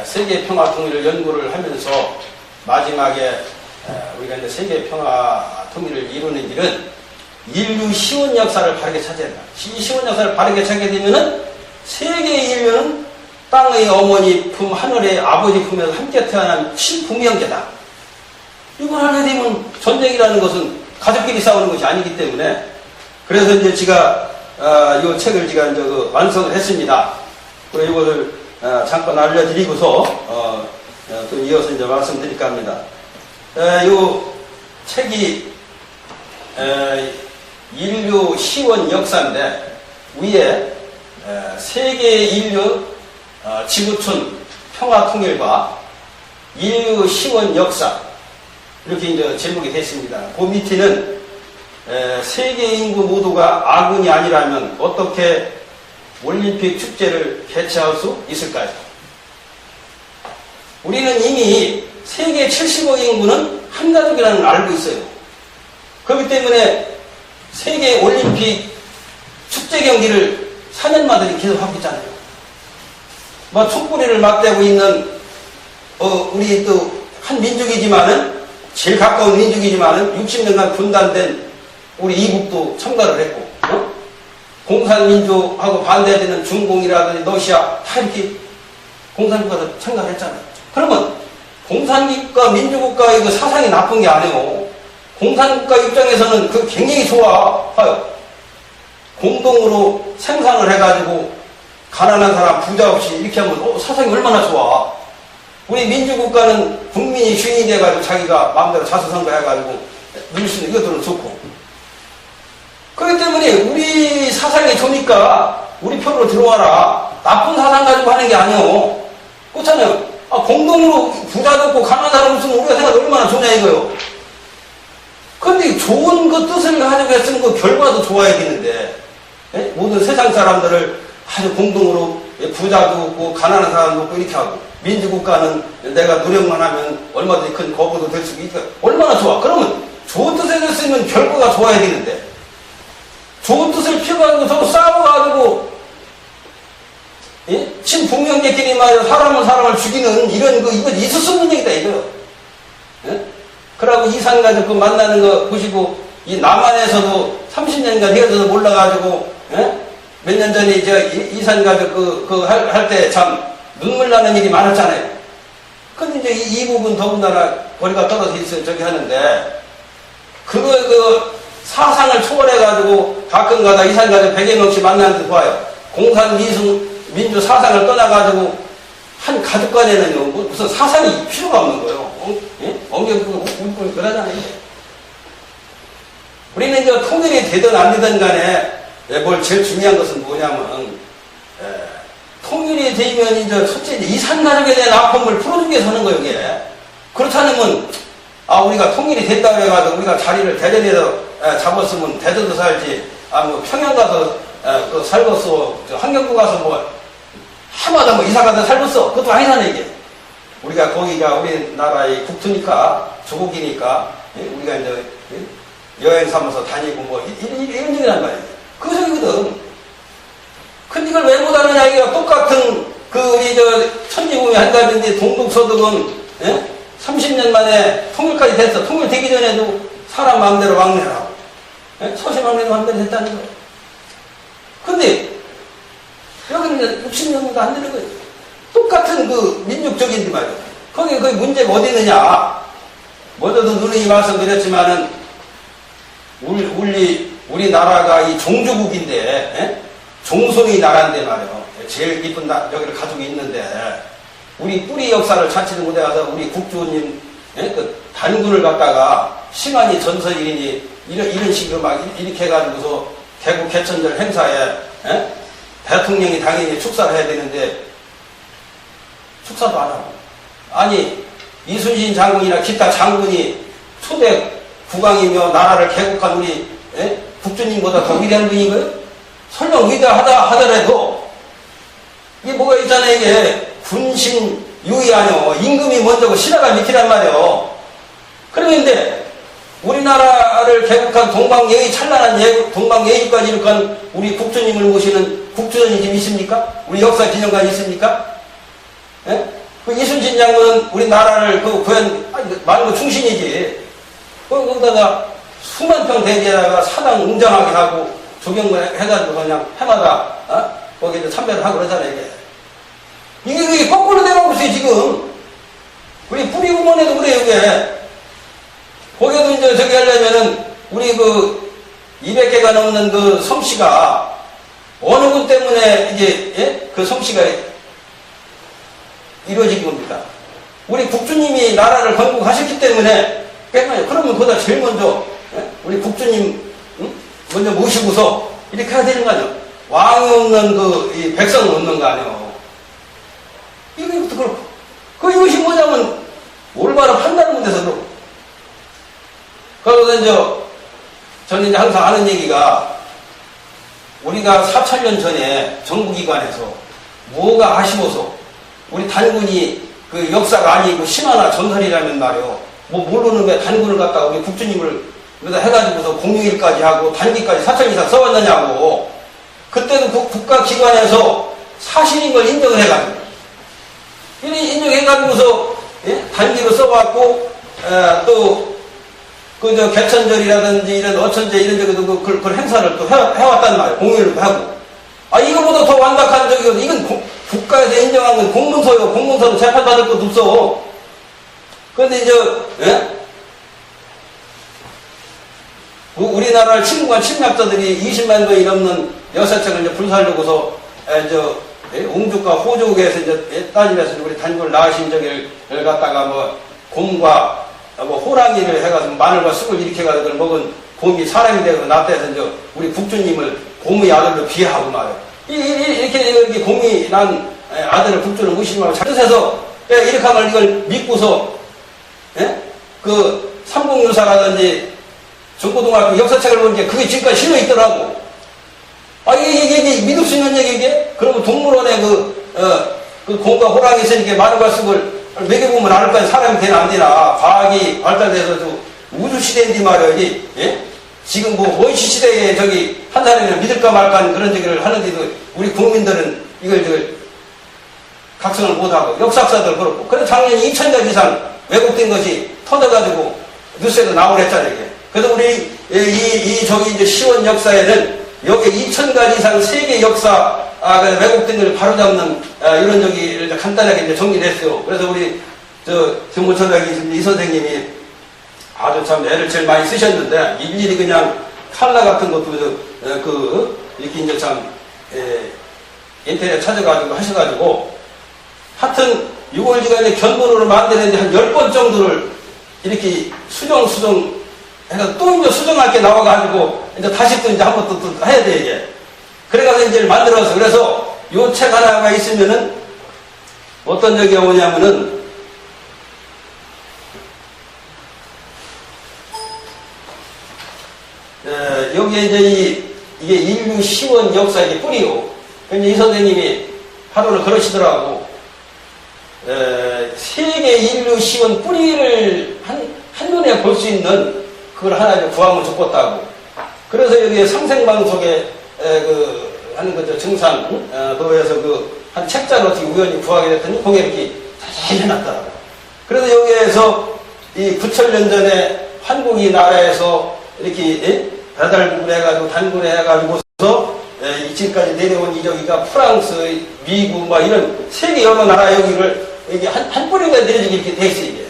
세계 평화 통일을 연구를 하면서 마지막에 우리가 이제 세계 평화 통일을 이루는 길은 인류 시원 역사를 바르게 찾아야 된다. 이 시원 역사를 바르게 찾게 되면은 세계 인류는 땅의 어머니 품, 하늘의 아버지 품에서 함께 태어난 친부명제다. 이걸 하게 되면 전쟁이라는 것은 가족끼리 싸우는 것이 아니기 때문에, 그래서 이제 제가 이 책을 제가 이제 완성을 했습니다. 그리고 이것을 잠깐 알려드리고서 또 이어서 이제 말씀드릴까 합니다. 이 책이 인류 시원 역사인데 위에 세계 인류 지구촌 평화 통일과 인류 시원 역사 이렇게 이제 제목이 됐습니다. 그 밑에는 세계 인구 모두가 아군이 아니라면 어떻게 올림픽 축제를 개최할 수 있을까요? 우리는 이미 세계 70억 인구는 한 가족이라는 걸 알고 있어요. 그렇기 때문에 세계 올림픽 축제 경기를 4년마다 계속 하고 있잖아요. 뭐 촛불이를 맞대고 있는 우리 또 한 민족이지만은 제일 가까운 민족이지만은 60년간 분단된 우리 이북도 참가를 했고, 공산민주하고 반대되는 중공이라든지 러시아 다 이렇게 공산국가도 참가를 했잖아요. 그러면 공산국가 민주국가의 그 사상이 나쁜 게 아니에요. 공산국가 입장에서는 그 굉장히 좋아요. 공동으로 생산을 해가지고 가난한 사람 부자 없이 이렇게 하면 사상이 얼마나 좋아. 우리 민주국가는 국민이 주인이 돼가지고 자기가 마음대로 자수성가해가지고 누릴 수 있는 이것들은 좋고. 그렇기 때문에 우리 사상이 좋으니까 우리 편으로 들어와라. 나쁜 사상 가지고 하는 게 아니에요. 그렇잖아요. 공동으로 부자도 없고 가난한 사람 없으면 우리가 생각 얼마나 좋냐 이거요. 그런데 좋은 그 뜻을 가지고 했으면 그 결과도 좋아야겠는데, 모든 세상 사람들을 아주 공동으로 부자도 없고 가난한 사람도 없고 이렇게 하고, 민주국가는 내가 노력만 하면 얼마든지 큰 거부도 될 수 있으니까 얼마나 좋아. 그러면 좋은 뜻을 했으면 결과가 좋아야 되는데, 좋은 뜻을 피워가지고 서로 싸워가지고 친분명제끼리 말이야 사람은 사람을 죽이는 이런 이거 있을 수 없는 얘기다 이거요. 그러고 이산가족 그 만나는 거 보시고 이 남한에서도 30년간 헤어져서 몰라가지고 몇 년 전에 이산가족 할 때 참 눈물 나는 일이 많았잖아요. 근데 이제 이 부분 더군다나 거리가 떨어져 있어요. 저기 하는데 사상을 초월해가지고 가끔가다 이산가족 100여 명씩 만나는 데 좋아요. 공산민주 사상을 떠나가지고 한 가족 간에는요, 무슨 사상이 필요가 없는 거예요. 엉겨 울고 그러잖아요. 우리는 이제 통일이 되든 안 되든 간에 뭘 제일 중요한 것은 뭐냐면, 통일이 되면 이제 첫째 이산가족에 대한 아픔을 풀어주기 위해서 하는 거예요, 이게. 그렇지 않으면, 우리가 통일이 됐다고 해가지고 우리가 자리를 대전에서 잡았으면 대전도 살지, 뭐 평양 가서 살겠어, 환경부 가서 뭐, 해마다 뭐 이사 가서 살겠어. 그것도 아니잖아요, 이게. 우리가 거기가 우리나라의 국토니까, 조국이니까, 예? 우리가 이제, 예? 여행 삼아서 다니고 뭐, 이런 얘기란 말이에요. 그 소리거든. 근데 이걸 왜 못하느냐, 이게 똑같은, 우리 천지국이 한답인데 동북서독은, 예? 30년 만에 통일까지 됐어. 통일되기 전에도 사람 마음대로 왕래하고, 예? 서시 왕래도 마음대로 됐다는 거예요. 근데, 여기는 60년도 안 되는 거예요. 똑같은 민족적인데 말이에요. 거기 그 문제가 어디 있느냐. 먼저도 누누이 말씀드렸지만은, 우리나라가 이 종주국인데, 예? 종손이 나라인데 말이에요. 제일 이쁜 여기를 가지고 있는데, 우리 뿌리 역사를 찾지도 못해가서 우리 국주님, 예? 단군을 갖다가 심한이 전서일이니 이런 식으로 막 이렇게 해가지고서 개국 개천절 행사에, 예? 대통령이 당연히 축사를 해야 되는데, 축사도 안 하고. 아니, 이순신 장군이나 기타 장군이 초대 국왕이며 나라를 개국한 우리, 예? 국주님보다 더 위대한 분이고요? 설령 위대하다 하더라도, 이게 뭐가 있잖아요, 이게. 군신 유의 아니요. 임금이 먼저고 신하가 밑이란 말이에요. 그런데, 우리나라를 개국한 동방예의, 찬란한 동방예의까지 이룩한 우리 국주님을 모시는 국주전이 지금 있습니까? 우리 역사 기념관이 있습니까? 예? 그 이순신 장군은 우리나라를 말고 충신이지. 거기다가 수만 평 대지에다가 사당 웅장하게 하고 조경을 해가지고 그냥 해마다, 거기 이제 참배를 하고 그러잖아요, 이게. 이게 거꾸로 돼가고 있어요, 지금. 우리 뿌리구멍에도 그래요, 이게. 거기에도 이제 저기 하려면은, 우리 200개가 넘는 성씨가, 어느 분 때문에 이제, 예? 그 성씨가 이루어진 겁니까? 우리 국주님이 나라를 건국하셨기 때문에, 그러면 그보다 제일 먼저, 예? 우리 국주님, 먼저 모시고서, 이렇게 해야 되는 거 아니에요? 왕이 없는 이 백성은 없는 거 아니에요? 이것도 그렇고. 이것이 뭐냐면, 올바른 판단을 못해서 그렇고. 그래서 저는 이제 항상 하는 얘기가, 우리가 4,000년 전에 정부기관에서 뭐가 아쉬워서, 우리 단군이 역사가 아니고 신화나 전설이라면 말이요. 뭐 모르는 왜 단군을 갖다가 우리 국주님을 해가지고서 공휴일까지 하고 단기까지 4천 이상 써왔느냐고. 그때도 국가기관에서 사실인 걸 인정을 해가지고. 인정해가지고서, 예? 단기로 써왔고, 개천절이라든지 이런 어천제 이런 데도 그 행사를 또 해왔단 말이에요. 공휴일도 하고. 이거보다 더 완벽한 이건 국가에서 인정한 건 공문서요. 공문서는 재판받을 것도 없어. 그런데 예? 우리나라를 침공한 침략자들이 20만 건이 넘는 여사책을 이제 불살르고서, 예? 옹족과 호족에서 이제 따지면서 우리 단군을 낳으신 저기를 갖다가 곰과 호랑이를 해가지고 마늘과 쑥을 이렇게 해가지고 먹은 곰이 사람이 되고 낳대서 이제 우리 국주님을 곰의 아들로 비하하고 말이에요. 이렇게 곰이 난 아들을 국주를 무시하고 뜻해서 이렇게 하면 이걸 믿고서, 예? 삼국유사라든지 중고등학교 역사책을 보니까 그게 지금까지 실려 있더라고. 이게 믿을 수 있는 얘기게? 그러면 동물원에 곰과 호랑이 있으니까 마늘과 쑥을 먹여보면 알까 사람이 되나 안 되나. 과학이 발달돼서도 우주시대인데 말이야. 이게, 예? 지금 원시시대에 한 사람이나 믿을까 말까 하는 그런 얘기를 하는데도 우리 국민들은 이걸 각성을 못하고, 역사학자들 그렇고. 그래서 작년 2,000년 이상 왜곡된 것이 터져가지고 뉴스에도 나오랬잖아요, 이게. 그래서 우리, 이제 시원 역사에는 여기 2,000가지 이상 세계 역사, 왜곡된 걸 바로잡는, 이런 저기를 간단하게 이제 정리됐어요. 그래서 우리, 정보천장이 이 선생님이 아주 참 애를 제일 많이 쓰셨는데, 일일이 그냥 칼라 같은 것도, 이렇게 이제 인터넷 찾아가지고 하셔가지고, 하여튼, 6월지가 이제 견본으로 만드는데 한 10번 정도를 이렇게 수정 해서 또 이제 수정할 게 나와가지고, 이제 다시 또 이제 한 번 또 해야 돼, 이게. 그래가지고 이제 만들어서, 그래서 요 책 하나가 있으면은 어떤 적이 오냐면은, 여기에 이제 이게 인류 시원 역사의 뿌리요. 이제 이 선생님이 하루를 그러시더라고. 세계 인류 시원 뿌리를 한눈에 볼 수 있는 그걸 하나 구하면 좋겠다고. 그래서 여기 상생방송에 하는 거죠. 증산도에서 한 책자를 어떻게 우연히 구하게 됐더니 거기에 이렇게 잘 해놨더라고. 그래서 여기에서 이 9,000년 전에 한국이 나라에서 이렇게 배달부를 해가지고 단군을 해가지고서 지금까지 내려온 여기가 프랑스, 미국, 막 이런 세계 여러 나라 여기를 이게 한 뿌리가 내려지게 이렇게 돼 있어, 이게.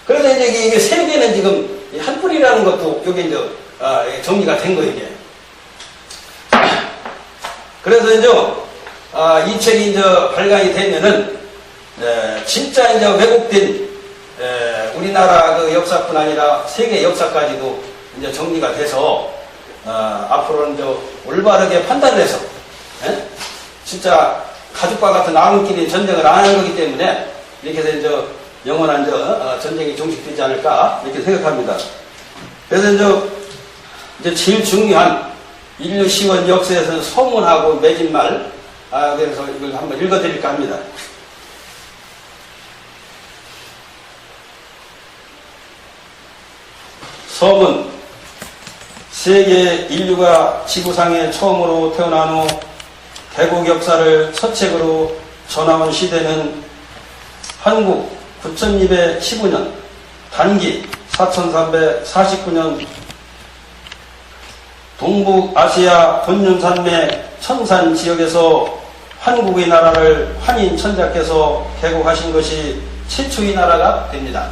그래서 이제 이게 세계는 지금 한 뿌리라는 것도 여기 이제, 정리가 된 거, 이게. 그래서 이제, 이 책이 이제 발간이 되면은, 진짜 이제 왜곡된, 우리나라 그 역사뿐 아니라 세계 역사까지도 이제 정리가 돼서, 앞으로는 이제 올바르게 판단을 해서, 진짜 가족과 같은 나무끼리 전쟁을 안 하는 거기 때문에 이렇게 해서 이제 영원한 전쟁이 종식되지 않을까 이렇게 생각합니다. 그래서 이제 제일 중요한 인류 시원 역사에서는 서문하고 매진말, 그래서 이걸 한번 읽어드릴까 합니다. 서문. 세계 인류가 지구상에 처음으로 태어난 후 대국 역사를 서책으로 전하온 시대는 한국 9215년, 단기 4349년, 동북아시아 본윤산맥 천산 지역에서 한국의 나라를 환인 천자께서 개국하신 것이 최초의 나라가 됩니다.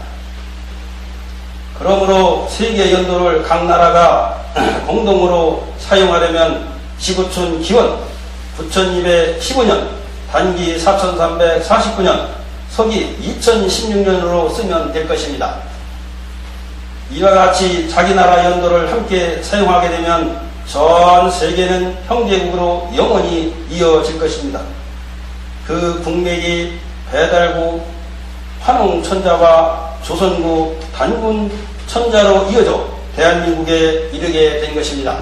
그러므로 세계 연도를 각 나라가 공동으로 사용하려면 지구촌 기원 9215년, 단기 4349년, 서기 2016년으로 쓰면 될 것입니다. 이와 같이 자기 나라 연도를 함께 사용하게 되면 전 세계는 형제국으로 영원히 이어질 것입니다. 그 국맥이 배달국 환웅천자와 조선국 단군 천자로 이어져 대한민국에 이르게 된 것입니다.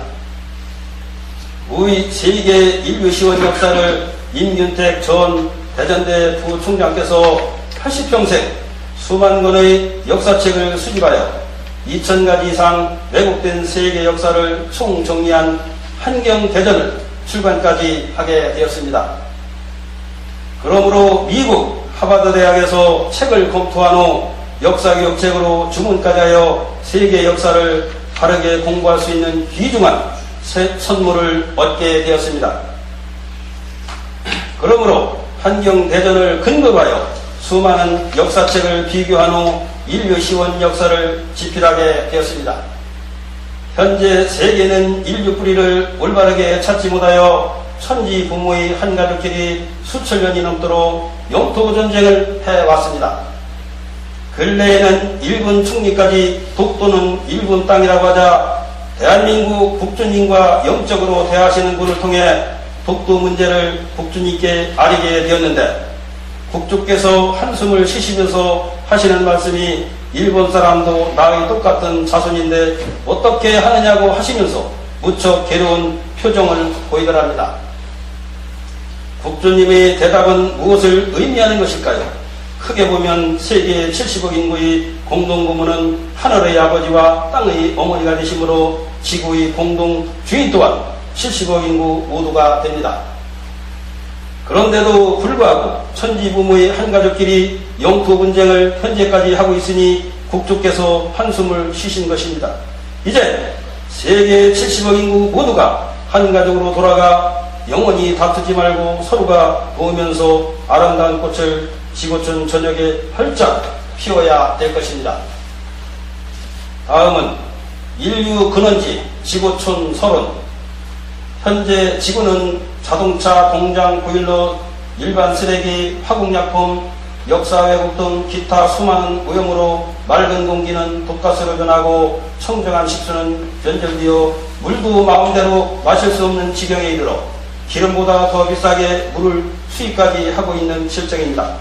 우리 세계 인류 시원 역사를 임균택 전 대전대 부총장께서 80평생 수만 권의 역사책을 수집하여 2000가지 이상 왜곡된 세계 역사를 총정리한 한경대전을 출간까지 하게 되었습니다. 그러므로 미국 하버드 대학에서 책을 검토한 후 역사교육책으로 주문까지 하여 세계 역사를 바르게 공부할 수 있는 귀중한 선물을 얻게 되었습니다. 그러므로 한경대전을 근거로 하여 수많은 역사책을 비교한 후 인류 시원 역사를 집필하게 되었습니다. 현재 세계는 인류 뿌리를 올바르게 찾지 못하여 천지 부모의 한 가족끼리 수천 년이 넘도록 영토 전쟁을 해왔습니다. 근래에는 일본 총리까지 독도는 일본 땅이라고 하자 대한민국 국주님과 영적으로 대하시는 분을 통해 독도 문제를 국주님께 아리게 되었는데 국주께서 한숨을 쉬시면서 하시는 말씀이 일본 사람도 나의 똑같은 자손인데 어떻게 하느냐고 하시면서 무척 괴로운 표정을 보이더랍니다. 국주님의 대답은 무엇을 의미하는 것일까요? 크게 보면 세계 70억 인구의 공동부모는 하늘의 아버지와 땅의 어머니가 되시므로 지구의 공동 주인 또한 70억 인구 모두가 됩니다. 그런데도 불구하고 천지 부모의 한 가족끼리 영토 분쟁을 현재까지 하고 있으니 국주께서 한숨을 쉬신 것입니다. 이제 세계 70억 인구 모두가 한 가족으로 돌아가 영원히 다투지 말고 서로가 도우면서 아름다운 꽃을 지구촌 전역에 활짝 피워야 될 것입니다. 다음은 인류 근원지 지구촌 서론. 현재 지구는 자동차, 공장, 보일러, 일반 쓰레기, 화공약품, 역사 왜곡 등 기타 수많은 오염으로 맑은 공기는 독가스로 변하고 청정한 식수는 변절되어 물도 마음대로 마실 수 없는 지경에 이르러 기름보다 더 비싸게 물을 수입까지 하고 있는 실정입니다.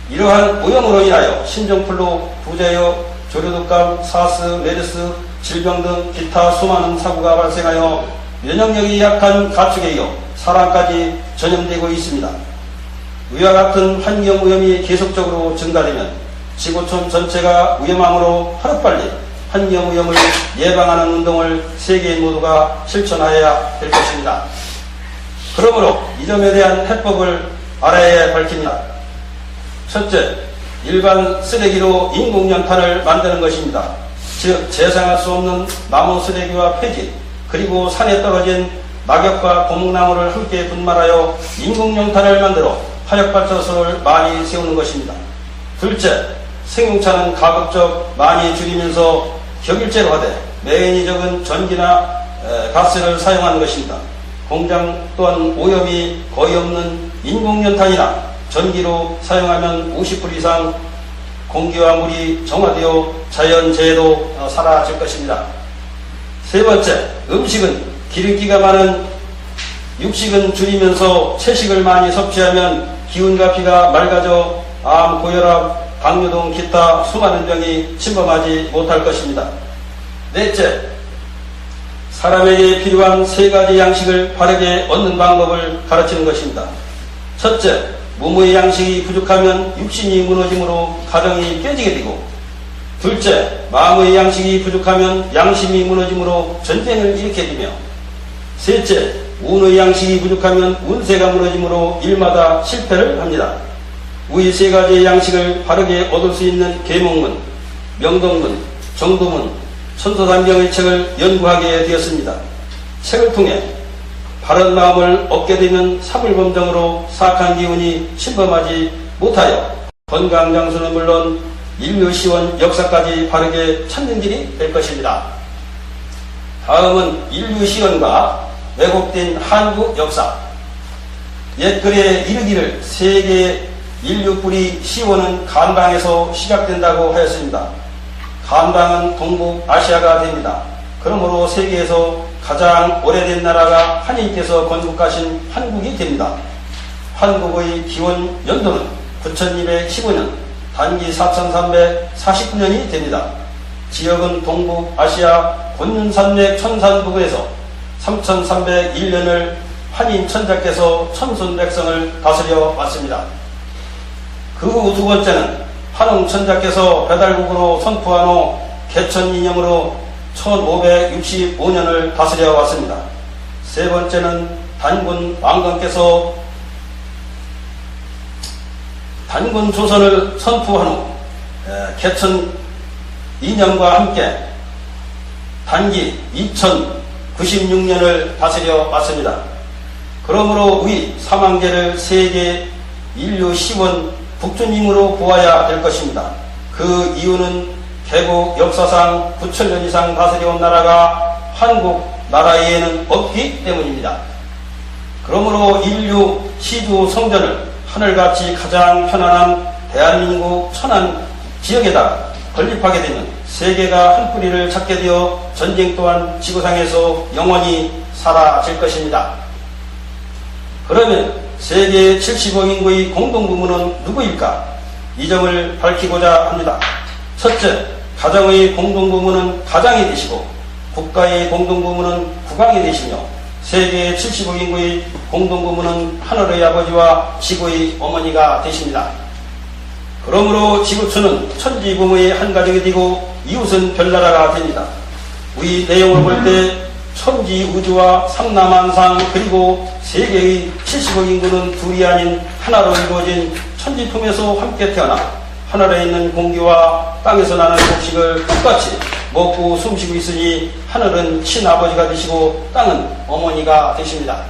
이러한 오염으로 인하여 신종플루, 부재역, 조류독감, 사스, 메르스, 질병 등 기타 수많은 사고가 발생하여 면역력이 약한 가축에 이어 사람까지 전염되고 있습니다. 위와 같은 환경오염이 계속적으로 증가되면 지구촌 전체가 위험함으로 하루빨리 환경오염을 예방하는 운동을 세계인 모두가 실천하여야 될 것입니다. 그러므로 이 점에 대한 해법을 알아야 밝힙니다. 첫째, 일반 쓰레기로 인공연탄을 만드는 것입니다. 즉 재생할 수 없는 나무 쓰레기와 폐지, 그리고 산에 떨어진 낙엽과 고목나무를 함께 분말하여 인공연탄을 만들어 화력발전소를 많이 세우는 것입니다. 둘째, 승용차는 가급적 많이 줄이면서 격일제로 하되 매연이 적은 전기나 가스를 사용하는 것입니다. 공장 또한 오염이 거의 없는 인공연탄이나 전기로 사용하면 50% 이상 공기와 물이 정화되어 자연재해도 사라질 것입니다. 세 번째, 음식은 기름기가 많은 육식은 줄이면서 채식을 많이 섭취하면 기운과 피가 맑아져 암, 고혈압, 당뇨 등 기타 수많은 병이 침범하지 못할 것입니다. 넷째, 사람에게 필요한 세 가지 양식을 바르게 얻는 방법을 가르치는 것입니다. 첫째, 몸의 양식이 부족하면 육신이 무너지므로 가정이 깨지게 되고, 둘째, 마음의 양식이 부족하면 양심이 무너지므로 전쟁을 일으키게 되며, 셋째, 운의 양식이 부족하면 운세가 무너지므로 일마다 실패를 합니다. 이 세 가지의 양식을 바르게 얻을 수 있는 계몽문, 명동문, 정도문, 천서단경의 책을 연구하게 되었습니다. 책을 통해 바른 마음을 얻게 되면 사물범정으로 사악한 기운이 침범하지 못하여 건강장수는 물론 인류시원 역사까지 바르게 찾는 길이 될 것입니다. 다음은 인류시원과 왜곡된 한국 역사. 옛글에 이르기를 세계 인류뿌리 시원은 간방에서 시작된다고 하였습니다. 간방은 동북아시아가 됩니다. 그러므로 세계에서 가장 오래된 나라가 하느님께서 건국하신 한국이 됩니다. 한국의 기원 연도는 9215년, 단기 4349년이 됩니다. 지역은 동북아시아 곤륜산맥 천산 부근에서 3301년을 한인 천자께서 천손 백성을 다스려 왔습니다. 그 후 두 번째는 한웅 천자께서 배달국으로 선포한 후 개천 인형으로 1565년을 다스려 왔습니다. 세 번째는 단군 왕건께서 단군 조선을 선포한 후 개천 인형과 함께 단기 2096년을 다스려 왔습니다. 그러므로 위 사망제를 세계 인류 시원 국주님으로 보아야 될 것입니다. 그 이유는 개국 역사상 9,000년 이상 다스려온 나라가 한국 나라에는 없기 때문입니다. 그러므로 인류 시주 성전을 하늘같이 가장 편안한 대한민국 천안 지역에다 건립하게 되면 세계가 한 뿌리를 찾게 되어 전쟁 또한 지구상에서 영원히 사라질 것입니다. 그러면 세계 70억 인구의 공동부문은 누구일까? 이 점을 밝히고자 합니다. 첫째, 가정의 공동부문은 가장이 되시고 국가의 공동부문은 국왕이 되시며 세계 70억 인구의 공동부문은 하늘의 아버지와 지구의 어머니가 되십니다. 그러므로 지구촌은 천지부모의 한 가족이 되고 이웃은 별나라가 됩니다. 이 내용을 볼 때 천지 우주와 삼남한상 그리고 세계의 70억 인구는 둘이 아닌 하나로 이루어진 천지품에서 함께 태어나 하늘에 있는 공기와 땅에서 나는 곡식을 똑같이 먹고 숨쉬고 있으니 하늘은 친아버지가 되시고 땅은 어머니가 되십니다.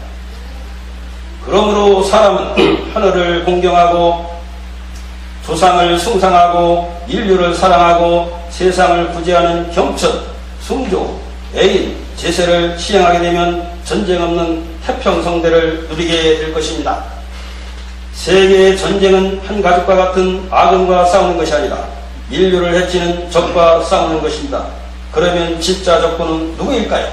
그러므로 사람은 하늘을 공경하고 조상을 숭상하고 인류를 사랑하고 세상을 구제하는 경천, 숭조, 애인, 제세를 시행하게 되면 전쟁 없는 태평성대를 누리게 될 것입니다. 세계의 전쟁은 한 가족과 같은 아군과 싸우는 것이 아니라 인류를 해치는 적과 싸우는 것입니다. 그러면 진짜 적군은 누구일까요?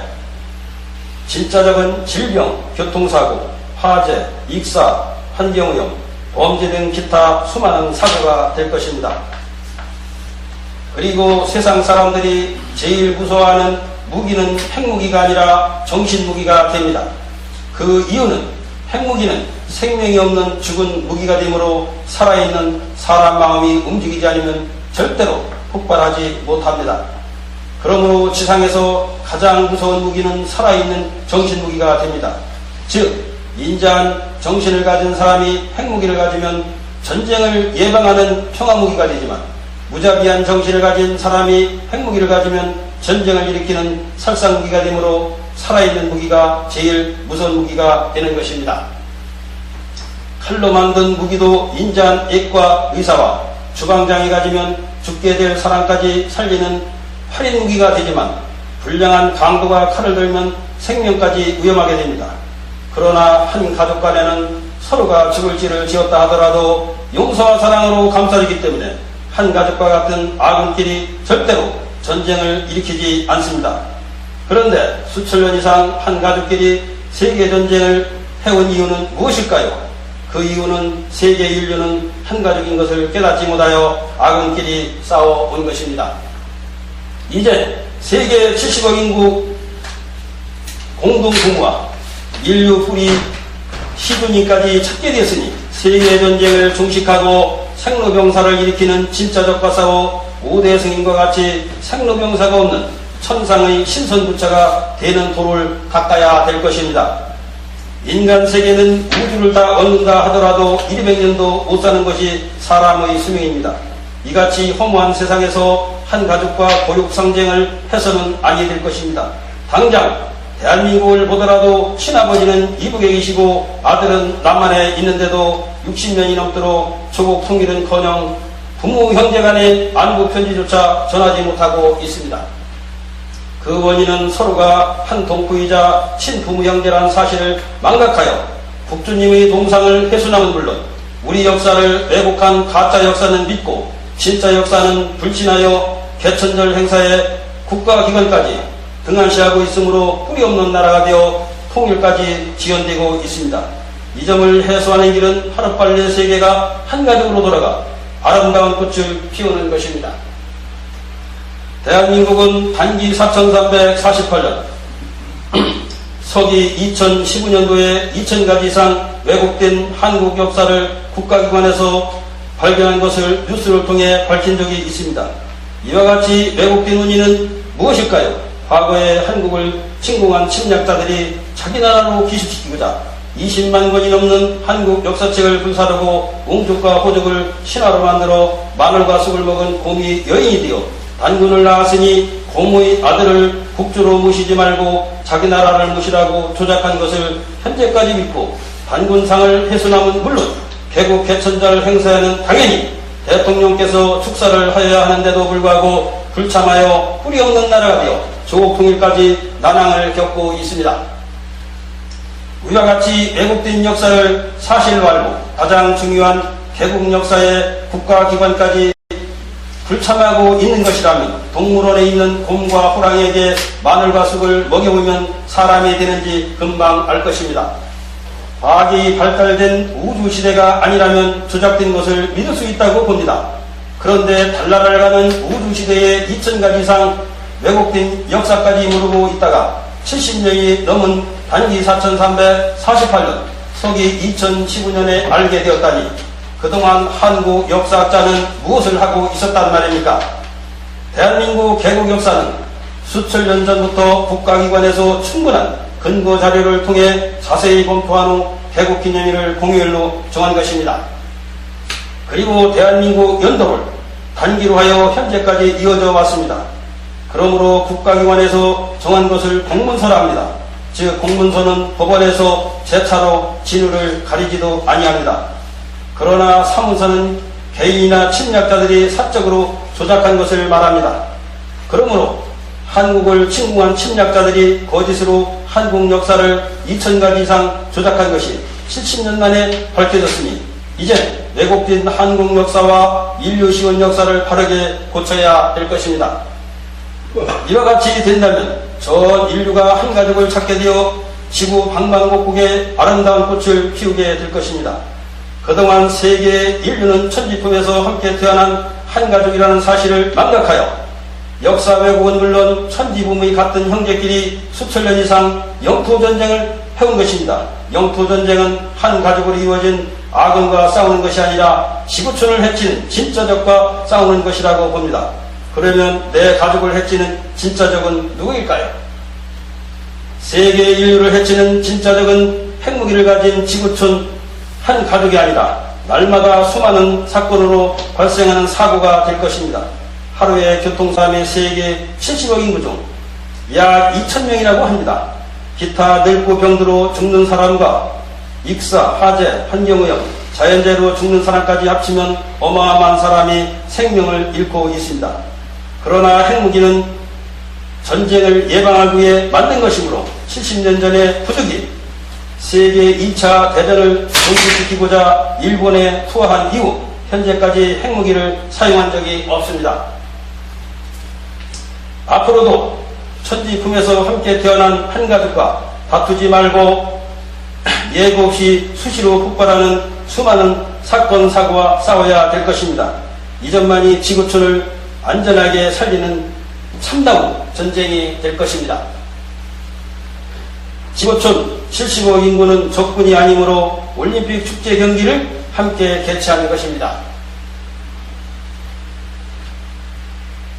진짜 적은 질병, 교통사고, 화재, 익사, 환경오염, 범죄 등 기타 수많은 사고가 될 것입니다. 그리고 세상 사람들이 제일 무서워하는 무기는 핵무기가 아니라 정신무기가 됩니다. 그 이유는 핵무기는 생명이 없는 죽은 무기가 되므로 살아있는 사람 마음이 움직이지 않으면 절대로 폭발하지 못합니다. 그러므로 지상에서 가장 무서운 무기는 살아있는 정신 무기가 됩니다. 즉 인자한 정신을 가진 사람이 핵무기를 가지면 전쟁을 예방하는 평화무기가 되지만 무자비한 정신을 가진 사람이 핵무기를 가지면 전쟁을 일으키는 살상무기가 되므로 살아있는 무기가 제일 무서운 무기가 되는 것입니다. 칼로 만든 무기도 인자한 액과 의사와 주방장이 가지면 죽게 될 사람까지 살리는 활인 무기가 되지만 불량한 강도가 칼을 들면 생명까지 위험하게 됩니다. 그러나 한 가족 간에는 서로가 죽을 죄를 지었다 하더라도 용서와 사랑으로 감싸주기 때문에 한 가족과 같은 아군끼리 절대로 전쟁을 일으키지 않습니다. 그런데 수천 년 이상 한 가족끼리 세계전쟁을 해온 이유는 무엇일까요? 그 이유는 세계 인류는 한 가족인 것을 깨닫지 못하여 아군끼리 싸워온 것입니다. 이제 세계 70억 인구 공동부모와 인류 뿌리 시드니까지 찾게 되었으니 세계전쟁을 종식하고 생로병사를 일으키는 진짜 적과 싸워 5대 승인과 같이 생로병사가 없는 천상의 신선부처가 되는 도를 닦아야 될 것입니다. 인간 세계는 우주를 다 얻는다 하더라도 200년도 못 사는 것이 사람의 수명입니다. 이같이 허무한 세상에서 한 가족과 고육상쟁을 해서는 아니 될 것입니다. 당장 대한민국을 보더라도 친아버지는 이북에 계시고 아들은 남한에 있는데도 60년이 넘도록 조국 통일은커녕 부모 형제 간의 안부 편지조차 전하지 못하고 있습니다. 그 원인은 서로가 한 동포이자 친부모 형제라는 사실을 망각하여 국주님의 동상을 훼손함은 물론 우리 역사를 왜곡한 가짜 역사는 믿고 진짜 역사는 불신하여 개천절 행사에 국가기관까지 등한시하고 있으므로 뿌리 없는 나라가 되어 통일까지 지연되고 있습니다. 이 점을 해소하는 길은 하루빨리 세계가 한 가족으로 돌아가 아름다운 꽃을 피우는 것입니다. 대한민국은 단기 4348년 서기 2015년도에 2000가지 이상 왜곡된 한국 역사를 국가기관에서 발견한 것을 뉴스를 통해 밝힌 적이 있습니다. 이와 같이 왜곡된 원인은 무엇일까요? 과거에 한국을 침공한 침략자들이 자기 나라로 기습시키고자 20만 권이 넘는 한국 역사책을 불사르고 웅족과 호족을 신화로 만들어 마늘과 쑥을 먹은 곰이 여인이 되어 단군을 낳았으니 고모의 아들을 국주로 모시지 말고 자기 나라를 모시라고 조작한 것을 현재까지 믿고 단군상을 훼손함은 물론 개국 개천절 행사에는 당연히 대통령께서 축사를 하여야 하는데도 불구하고 불참하여 뿌리 없는 나라가 되어 조국 통일까지 난항을 겪고 있습니다. 이와 같이 왜곡된 역사를 사실로 알고 가장 중요한 개국 역사의 국가기관까지 불참하고 있는 것이라면 동물원에 있는 곰과 호랑이에게 마늘과 쑥을 먹여보면 사람이 되는지 금방 알 것입니다. 과학이 발달된 우주시대가 아니라면 조작된 것을 믿을 수 있다고 봅니다. 그런데 달나라를 가는 우주시대에 2000가지 이상 왜곡된 역사까지 모르고 있다가 70년이 넘은 단기 4348년 서기 2015년에 알게 되었다니 그동안 한국 역사학자는 무엇을 하고 있었단 말입니까? 대한민국 개국 역사는 수천 년 전부터 국가기관에서 충분한 근거 자료를 통해 자세히 검토한 후 개국기념일을 공휴일로 정한 것입니다. 그리고 대한민국 연도를 단기로 하여 현재까지 이어져 왔습니다. 그러므로 국가기관에서 정한 것을 공문서라 합니다. 즉 공문서는 법원에서 제차로 진위를 가리지도 아니합니다. 그러나 사문서는 개인이나 침략자들이 사적으로 조작한 것을 말합니다. 그러므로 한국을 침공한 침략자들이 거짓으로 한국 역사를 2000가지 이상 조작한 것이 70년 만에 밝혀졌으니 이제 왜곡된 한국 역사와 인류 시원 역사를 바르게 고쳐야 될 것입니다. 이와 같이 된다면 전 인류가 한 가족을 찾게 되어 지구 방방곡곡에 아름다운 꽃을 피우게 될 것입니다. 그동안 세계 인류는 천지품에서 함께 태어난 한 가족이라는 사실을 망각하여 역사 왜곡은 물론 천지부모의 같은 형제끼리 수천 년 이상 영토전쟁을 해온 것입니다. 영토전쟁은 한 가족으로 이루어진 악원과 싸우는 것이 아니라 지구촌을 해치는 진짜 적과 싸우는 것이라고 봅니다. 그러면 내 가족을 해치는 진짜 적은 누구일까요? 세계 인류를 해치는 진짜 적은 핵무기를 가진 지구촌 한 가족이 아니라 날마다 수많은 사건으로 발생하는 사고가 될 것입니다. 하루에 교통사고의 세계 70억 인구 중 약 2,000명이라고 합니다. 기타 늙고 병들어 죽는 사람과 익사, 화재, 환경오염, 자연재해로 죽는 사람까지 합치면 어마어마한 사람이 생명을 잃고 있습니다. 그러나 핵무기는 전쟁을 예방하기 위해 만든 것이므로 70년 전에 부득이 세계 2차 대전을 종식시키고자 일본에 투하한 이후 현재까지 핵무기를 사용한 적이 없습니다. 앞으로도 천지품에서 함께 태어난 한 가족과 다투지 말고 예고 없이 수시로 폭발하는 수많은 사건, 사고와 싸워야 될 것입니다. 이 점만이 지구촌을 안전하게 살리는 참다운 전쟁이 될 것입니다. 지구촌 75억 인구는 적군이 아니므로 올림픽 축제 경기를 함께 개최하는 것입니다.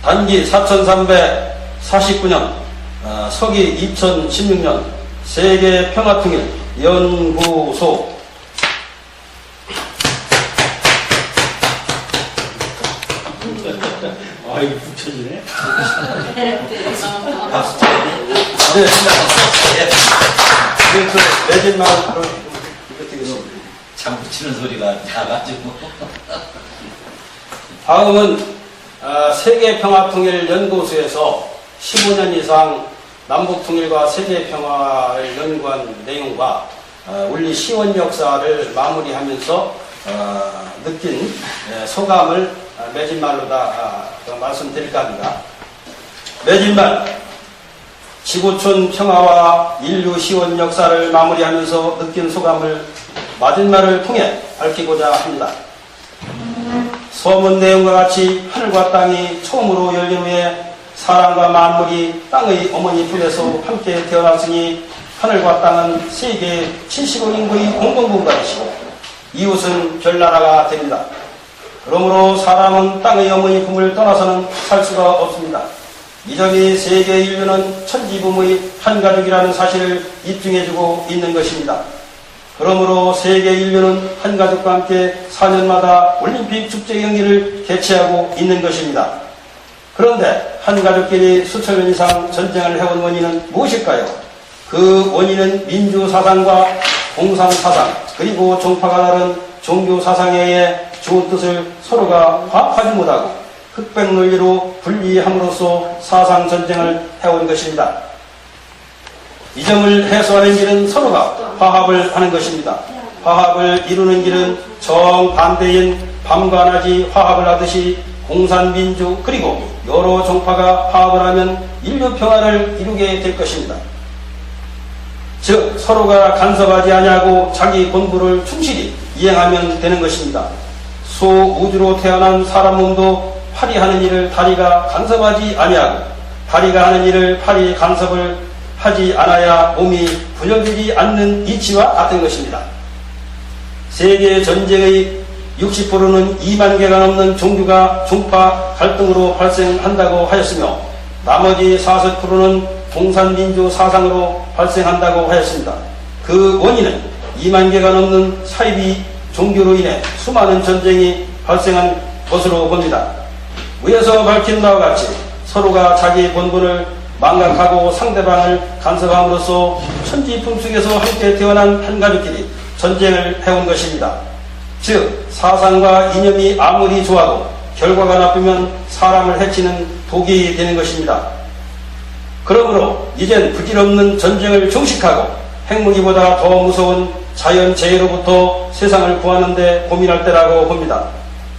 단기 4349년, 서기 2016년 세계평화통일 연구소 이거 붙여지네. 박수 쳐야 돼. 네. 그래서 매진만으로 이거 되겠습니다. 장 붙이는 소리가 나가지고. 다음은 세계평화통일연구소에서 15년 이상 남북통일과 세계평화를 연구한 내용과 우리 시원 역사를 마무리하면서 느낀 소감을 매진말로 다 말씀드릴까 합니다. 매진말, 지구촌 평화와 인류 시원 역사를 마무리하면서 느낀 소감을 마진말을 통해 밝히고자 합니다. 서문 내용과 같이 하늘과 땅이 처음으로 열린 후에 사람과 만물이 땅의 어머니 품에서 함께 태어났으니 하늘과 땅은 세계 70억 인구의 공동공간이시고 이웃은 별나라가 됩니다. 그러므로 사람은 땅의 어머니 품을 떠나서는 살 수가 없습니다. 이 점이 세계 인류는 천지부모의 한 가족이라는 사실을 입증해주고 있는 것입니다. 그러므로 세계 인류는 한 가족과 함께 4년마다 올림픽 축제 경기를 개최하고 있는 것입니다. 그런데 한 가족끼리 수천 년 이상 전쟁을 해온 원인은 무엇일까요? 그 원인은 민주사상과 공산사상 그리고 종파가 다른 종교사상에 의해 좋은 뜻을 서로가 화합하지 못하고 흑백 논리로 분리함으로써 사상전쟁을 해온 것입니다. 이 점을 해소하는 길은 서로가 화합을 하는 것입니다. 화합을 이루는 길은 정반대인 밤과 낮이 화합을 하듯이 공산민주 그리고 여러 종파가 화합을 하면 인류 평화를 이루게 될 것입니다. 즉 서로가 간섭하지 아니하고 자기 본부를 충실히 이행하면 되는 것입니다. 소우주로 태어난 사람 몸도 팔이 하는 일을 다리가 간섭하지 아니하고 다리가 하는 일을 팔이 간섭을 하지 않아야 몸이 분열되지 않는 이치와 같은 것입니다. 세계 전쟁의 60%는 2만 개가 넘는 종교가 종파 갈등으로 발생한다고 하였으며 나머지 40%는 공산민주 사상으로 발생한다고 하였습니다. 그 원인은 2만 개가 넘는 사이비 종교로 인해 수많은 전쟁이 발생한 것으로 봅니다. 위에서 밝힌 바와 같이 서로가 자기 본분을 망각하고 상대방을 간섭함으로써 천지품속에서 함께 태어난 한 가족끼리 전쟁을 해온 것입니다. 즉 사상과 이념이 아무리 좋아도 결과가 나쁘면 사람을 해치는 독이 되는 것입니다. 그러므로 이젠 부질없는 전쟁을 종식하고 핵무기보다 더 무서운 자연재해로부터 세상을 구하는 데 고민할 때라고 봅니다.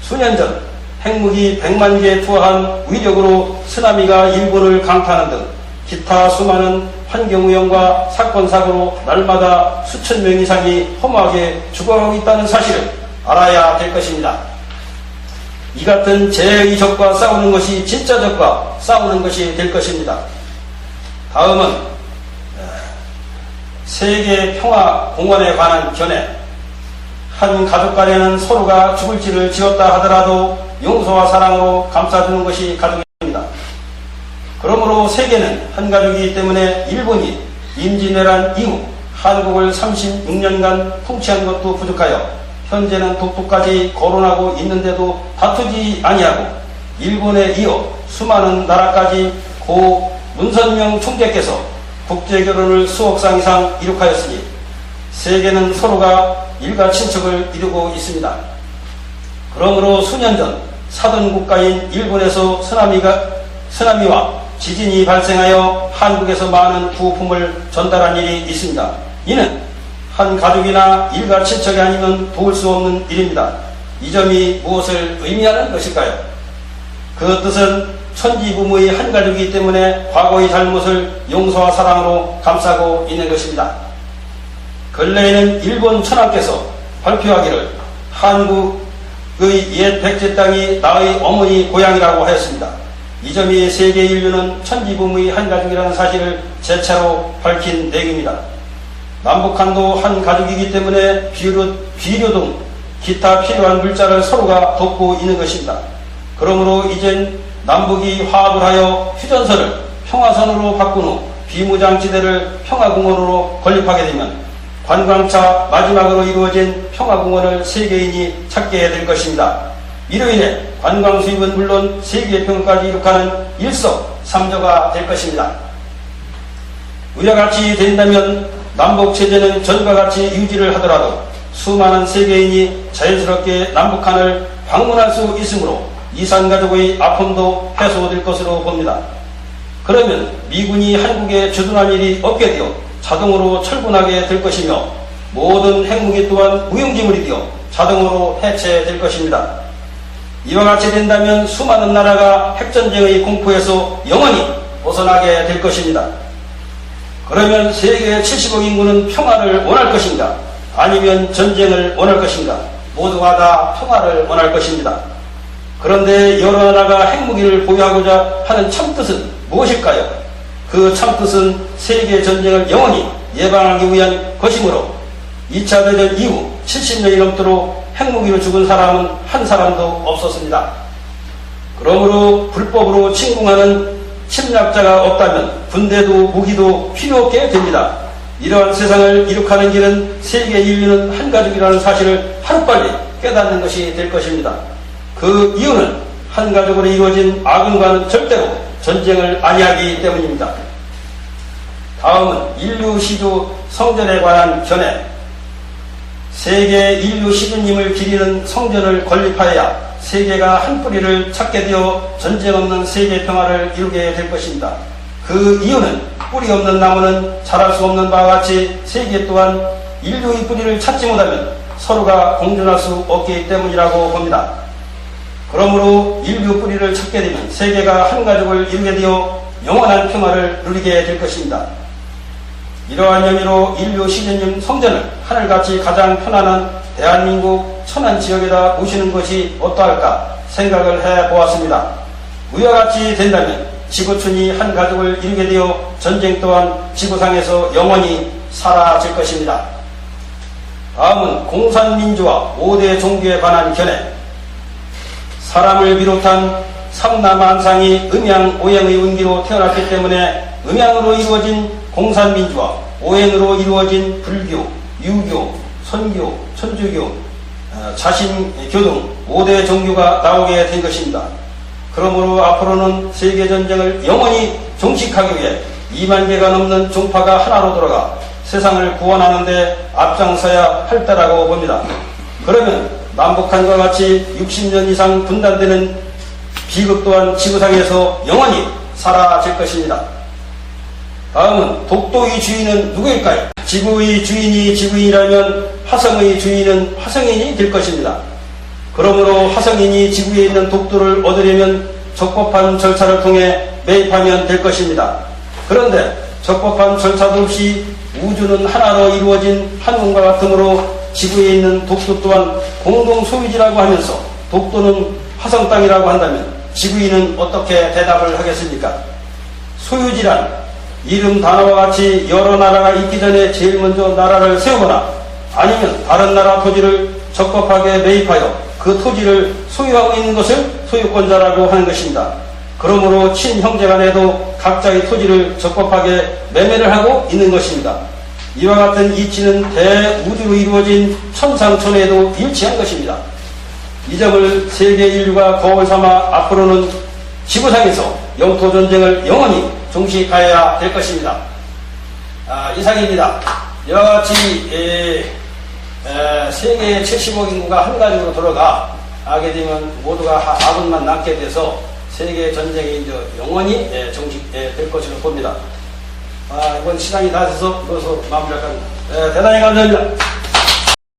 수년 전 핵무기 100만 개 투하한 위력으로 쓰나미가 일본을 강타하는 등 기타 수많은 환경오염과 사건 사고로 날마다 수천 명 이상이 허무하게 죽어가고 있다는 사실을 알아야 될 것입니다. 이 같은 재해의 적과 싸우는 것이 진짜 적과 싸우는 것이 될 것입니다. 다음은 세계 평화 공원에 관한 견해. 한 가족 간에는 서로가 죽을 죄를 지었다 하더라도 용서와 사랑으로 감싸주는 것이 가족입니다. 그러므로 세계는 한 가족이기 때문에 일본이 임진왜란 이후 한국을 36년간 통치한 것도 부족하여 현재는 독도까지 거론하고 있는데도 다투지 아니하고 일본에 이어 수많은 나라까지 고 문선명 총재께서 국제결혼을 수억 상 이상 이룩하였으니 세계는 서로가 일가 친척을 이루고 있습니다. 그러므로 수년 전 사돈 국가인 일본에서 쓰나미와 지진이 발생하여 한국에서 많은 구호품을 전달한 일이 있습니다. 이는 한 가족이나 일가 친척이 아니면 도울 수 없는 일입니다. 이 점이 무엇을 의미하는 것일까요? 그 뜻은 천지부모의 한 가족이기 때문에 과거의 잘못을 용서와 사랑으로 감싸고 있는 것입니다. 근래에는 일본 천황께서 발표하기를 한국의 옛 백제 땅이 나의 어머니 고향이라고 하였습니다. 이 점이 세계 인류는 천지부모의 한 가족이라는 사실을 재차로 밝힌 내용입니다. 남북한도 한 가족이기 때문에 비료 등 기타 필요한 물자를 서로가 돕고 있는 것입니다. 그러므로 이젠 남북이 화합을 하여 휴전선을 평화선으로 바꾼 후 비무장지대를 평화공원으로 건립하게 되면 관광차 마지막으로 이루어진 평화공원을 세계인이 찾게 될 것입니다. 이로 인해 관광 수입은 물론 세계 평화까지 이룩하는 일석삼조가 될 것입니다. 이와 같이 된다면 남북 체제는 전과 같이 유지를 하더라도 수많은 세계인이 자연스럽게 남북한을 방문할 수 있으므로 이산가족의 아픔도 해소될 것으로 봅니다. 그러면 미군이 한국에 주둔할 일이 없게 되어 자동으로 철군하게 될 것이며 모든 핵무기 또한 무용지물이 되어 자동으로 해체될 것입니다. 이와 같이 된다면 수많은 나라가 핵전쟁의 공포에서 영원히 벗어나게 될 것입니다. 그러면 세계 70억 인구는 평화를 원할 것인가? 아니면 전쟁을 원할 것인가? 모두가 다 평화를 원할 것입니다. 그런데 여러 나라가 핵무기를 보유하고자 하는 참뜻은 무엇일까요? 그 참뜻은 세계 전쟁을 영원히 예방하기 위한 것이므로 2차 대전 이후 70년이 넘도록 핵무기로 죽은 사람은 한 사람도 없었습니다. 그러므로 불법으로 침공하는 침략자가 없다면 군대도 무기도 필요 없게 됩니다. 이러한 세상을 이룩하는 길은 세계 인류는 한 가족이라는 사실을 하루빨리 깨닫는 것이 될 것입니다. 그 이유는 한 가족으로 이루어진 아군과는 절대로 전쟁을 아니하기 때문입니다. 다음은 인류 시주 성전에 관한 견해. 세계 인류 시주님을 기리는 성전을 건립하여야 세계가 한 뿌리를 찾게 되어 전쟁 없는 세계 평화를 이루게 될 것입니다. 그 이유는 뿌리 없는 나무는 자랄 수 없는 바와 같이 세계 또한 인류의 뿌리를 찾지 못하면 서로가 공존할 수 없기 때문이라고 봅니다. 그러므로 인류 뿌리를 찾게 되면 세계가 한 가족을 이루게 되어 영원한 평화를 누리게 될 것입니다. 이러한 의미로 인류 시주님 성전을 하늘같이 가장 편안한 대한민국 천안 지역에다 모시는 것이 어떠할까 생각을 해보았습니다. 위와 같이 된다면 지구촌이 한 가족을 이루게 되어 전쟁 또한 지구상에서 영원히 사라질 것입니다. 다음은 공산민주와 5대 종교에 관한 견해. 사람을 비롯한 삼남한상이 음양, 오행의 운기로 태어났기 때문에 음양으로 이루어진 공산민주와 오행으로 이루어진 불교, 유교, 선교, 천주교, 자신교 등 5대 종교가 나오게 된 것입니다. 그러므로 앞으로는 세계전쟁을 영원히 종식하기 위해 2만 개가 넘는 종파가 하나로 돌아가 세상을 구원하는 데 앞장서야 할 때라고 봅니다. 그러면 남북한과 같이 60년 이상 분단되는 비극 또한 지구상에서 영원히 사라질 것입니다. 다음은 독도의 주인은 누구일까요? 지구의 주인이 지구인이라면 화성의 주인은 화성인이 될 것입니다. 그러므로 화성인이 지구에 있는 독도를 얻으려면 적법한 절차를 통해 매입하면 될 것입니다. 그런데 적법한 절차도 없이 우주는 하나로 이루어진 한 몸과 같으므로 지구에 있는 독도 또한 공동 소유지라고 하면서 독도는 화성 땅이라고 한다면 지구인은 어떻게 대답을 하겠습니까? 소유지란 이름 단어와 같이 여러 나라가 있기 전에 제일 먼저 나라를 세우거나 아니면 다른 나라 토지를 적법하게 매입하여 그 토지를 소유하고 있는 것을 소유권자라고 하는 것입니다. 그러므로 친형제 간에도 각자의 토지를 적법하게 매매를 하고 있는 것입니다. 이와 같은 이치는 대우주로 이루어진 천상천외에도 일치한 것입니다. 이 점을 세계 인류가 거울 삼아 앞으로는 지구상에서 영토전쟁을 영원히 종식하여야 될 것입니다. 이상입니다. 이와 같이 세계 70억 인구가 한 가족으로 돌아가 하게 되면 모두가 아군만 남게 돼서 세계 전쟁이 이제 영원히 종식될 것으로 봅니다. 이번 시간이 다 돼서 이것으로 마무리할까 합니다. 대단히 감사합니다.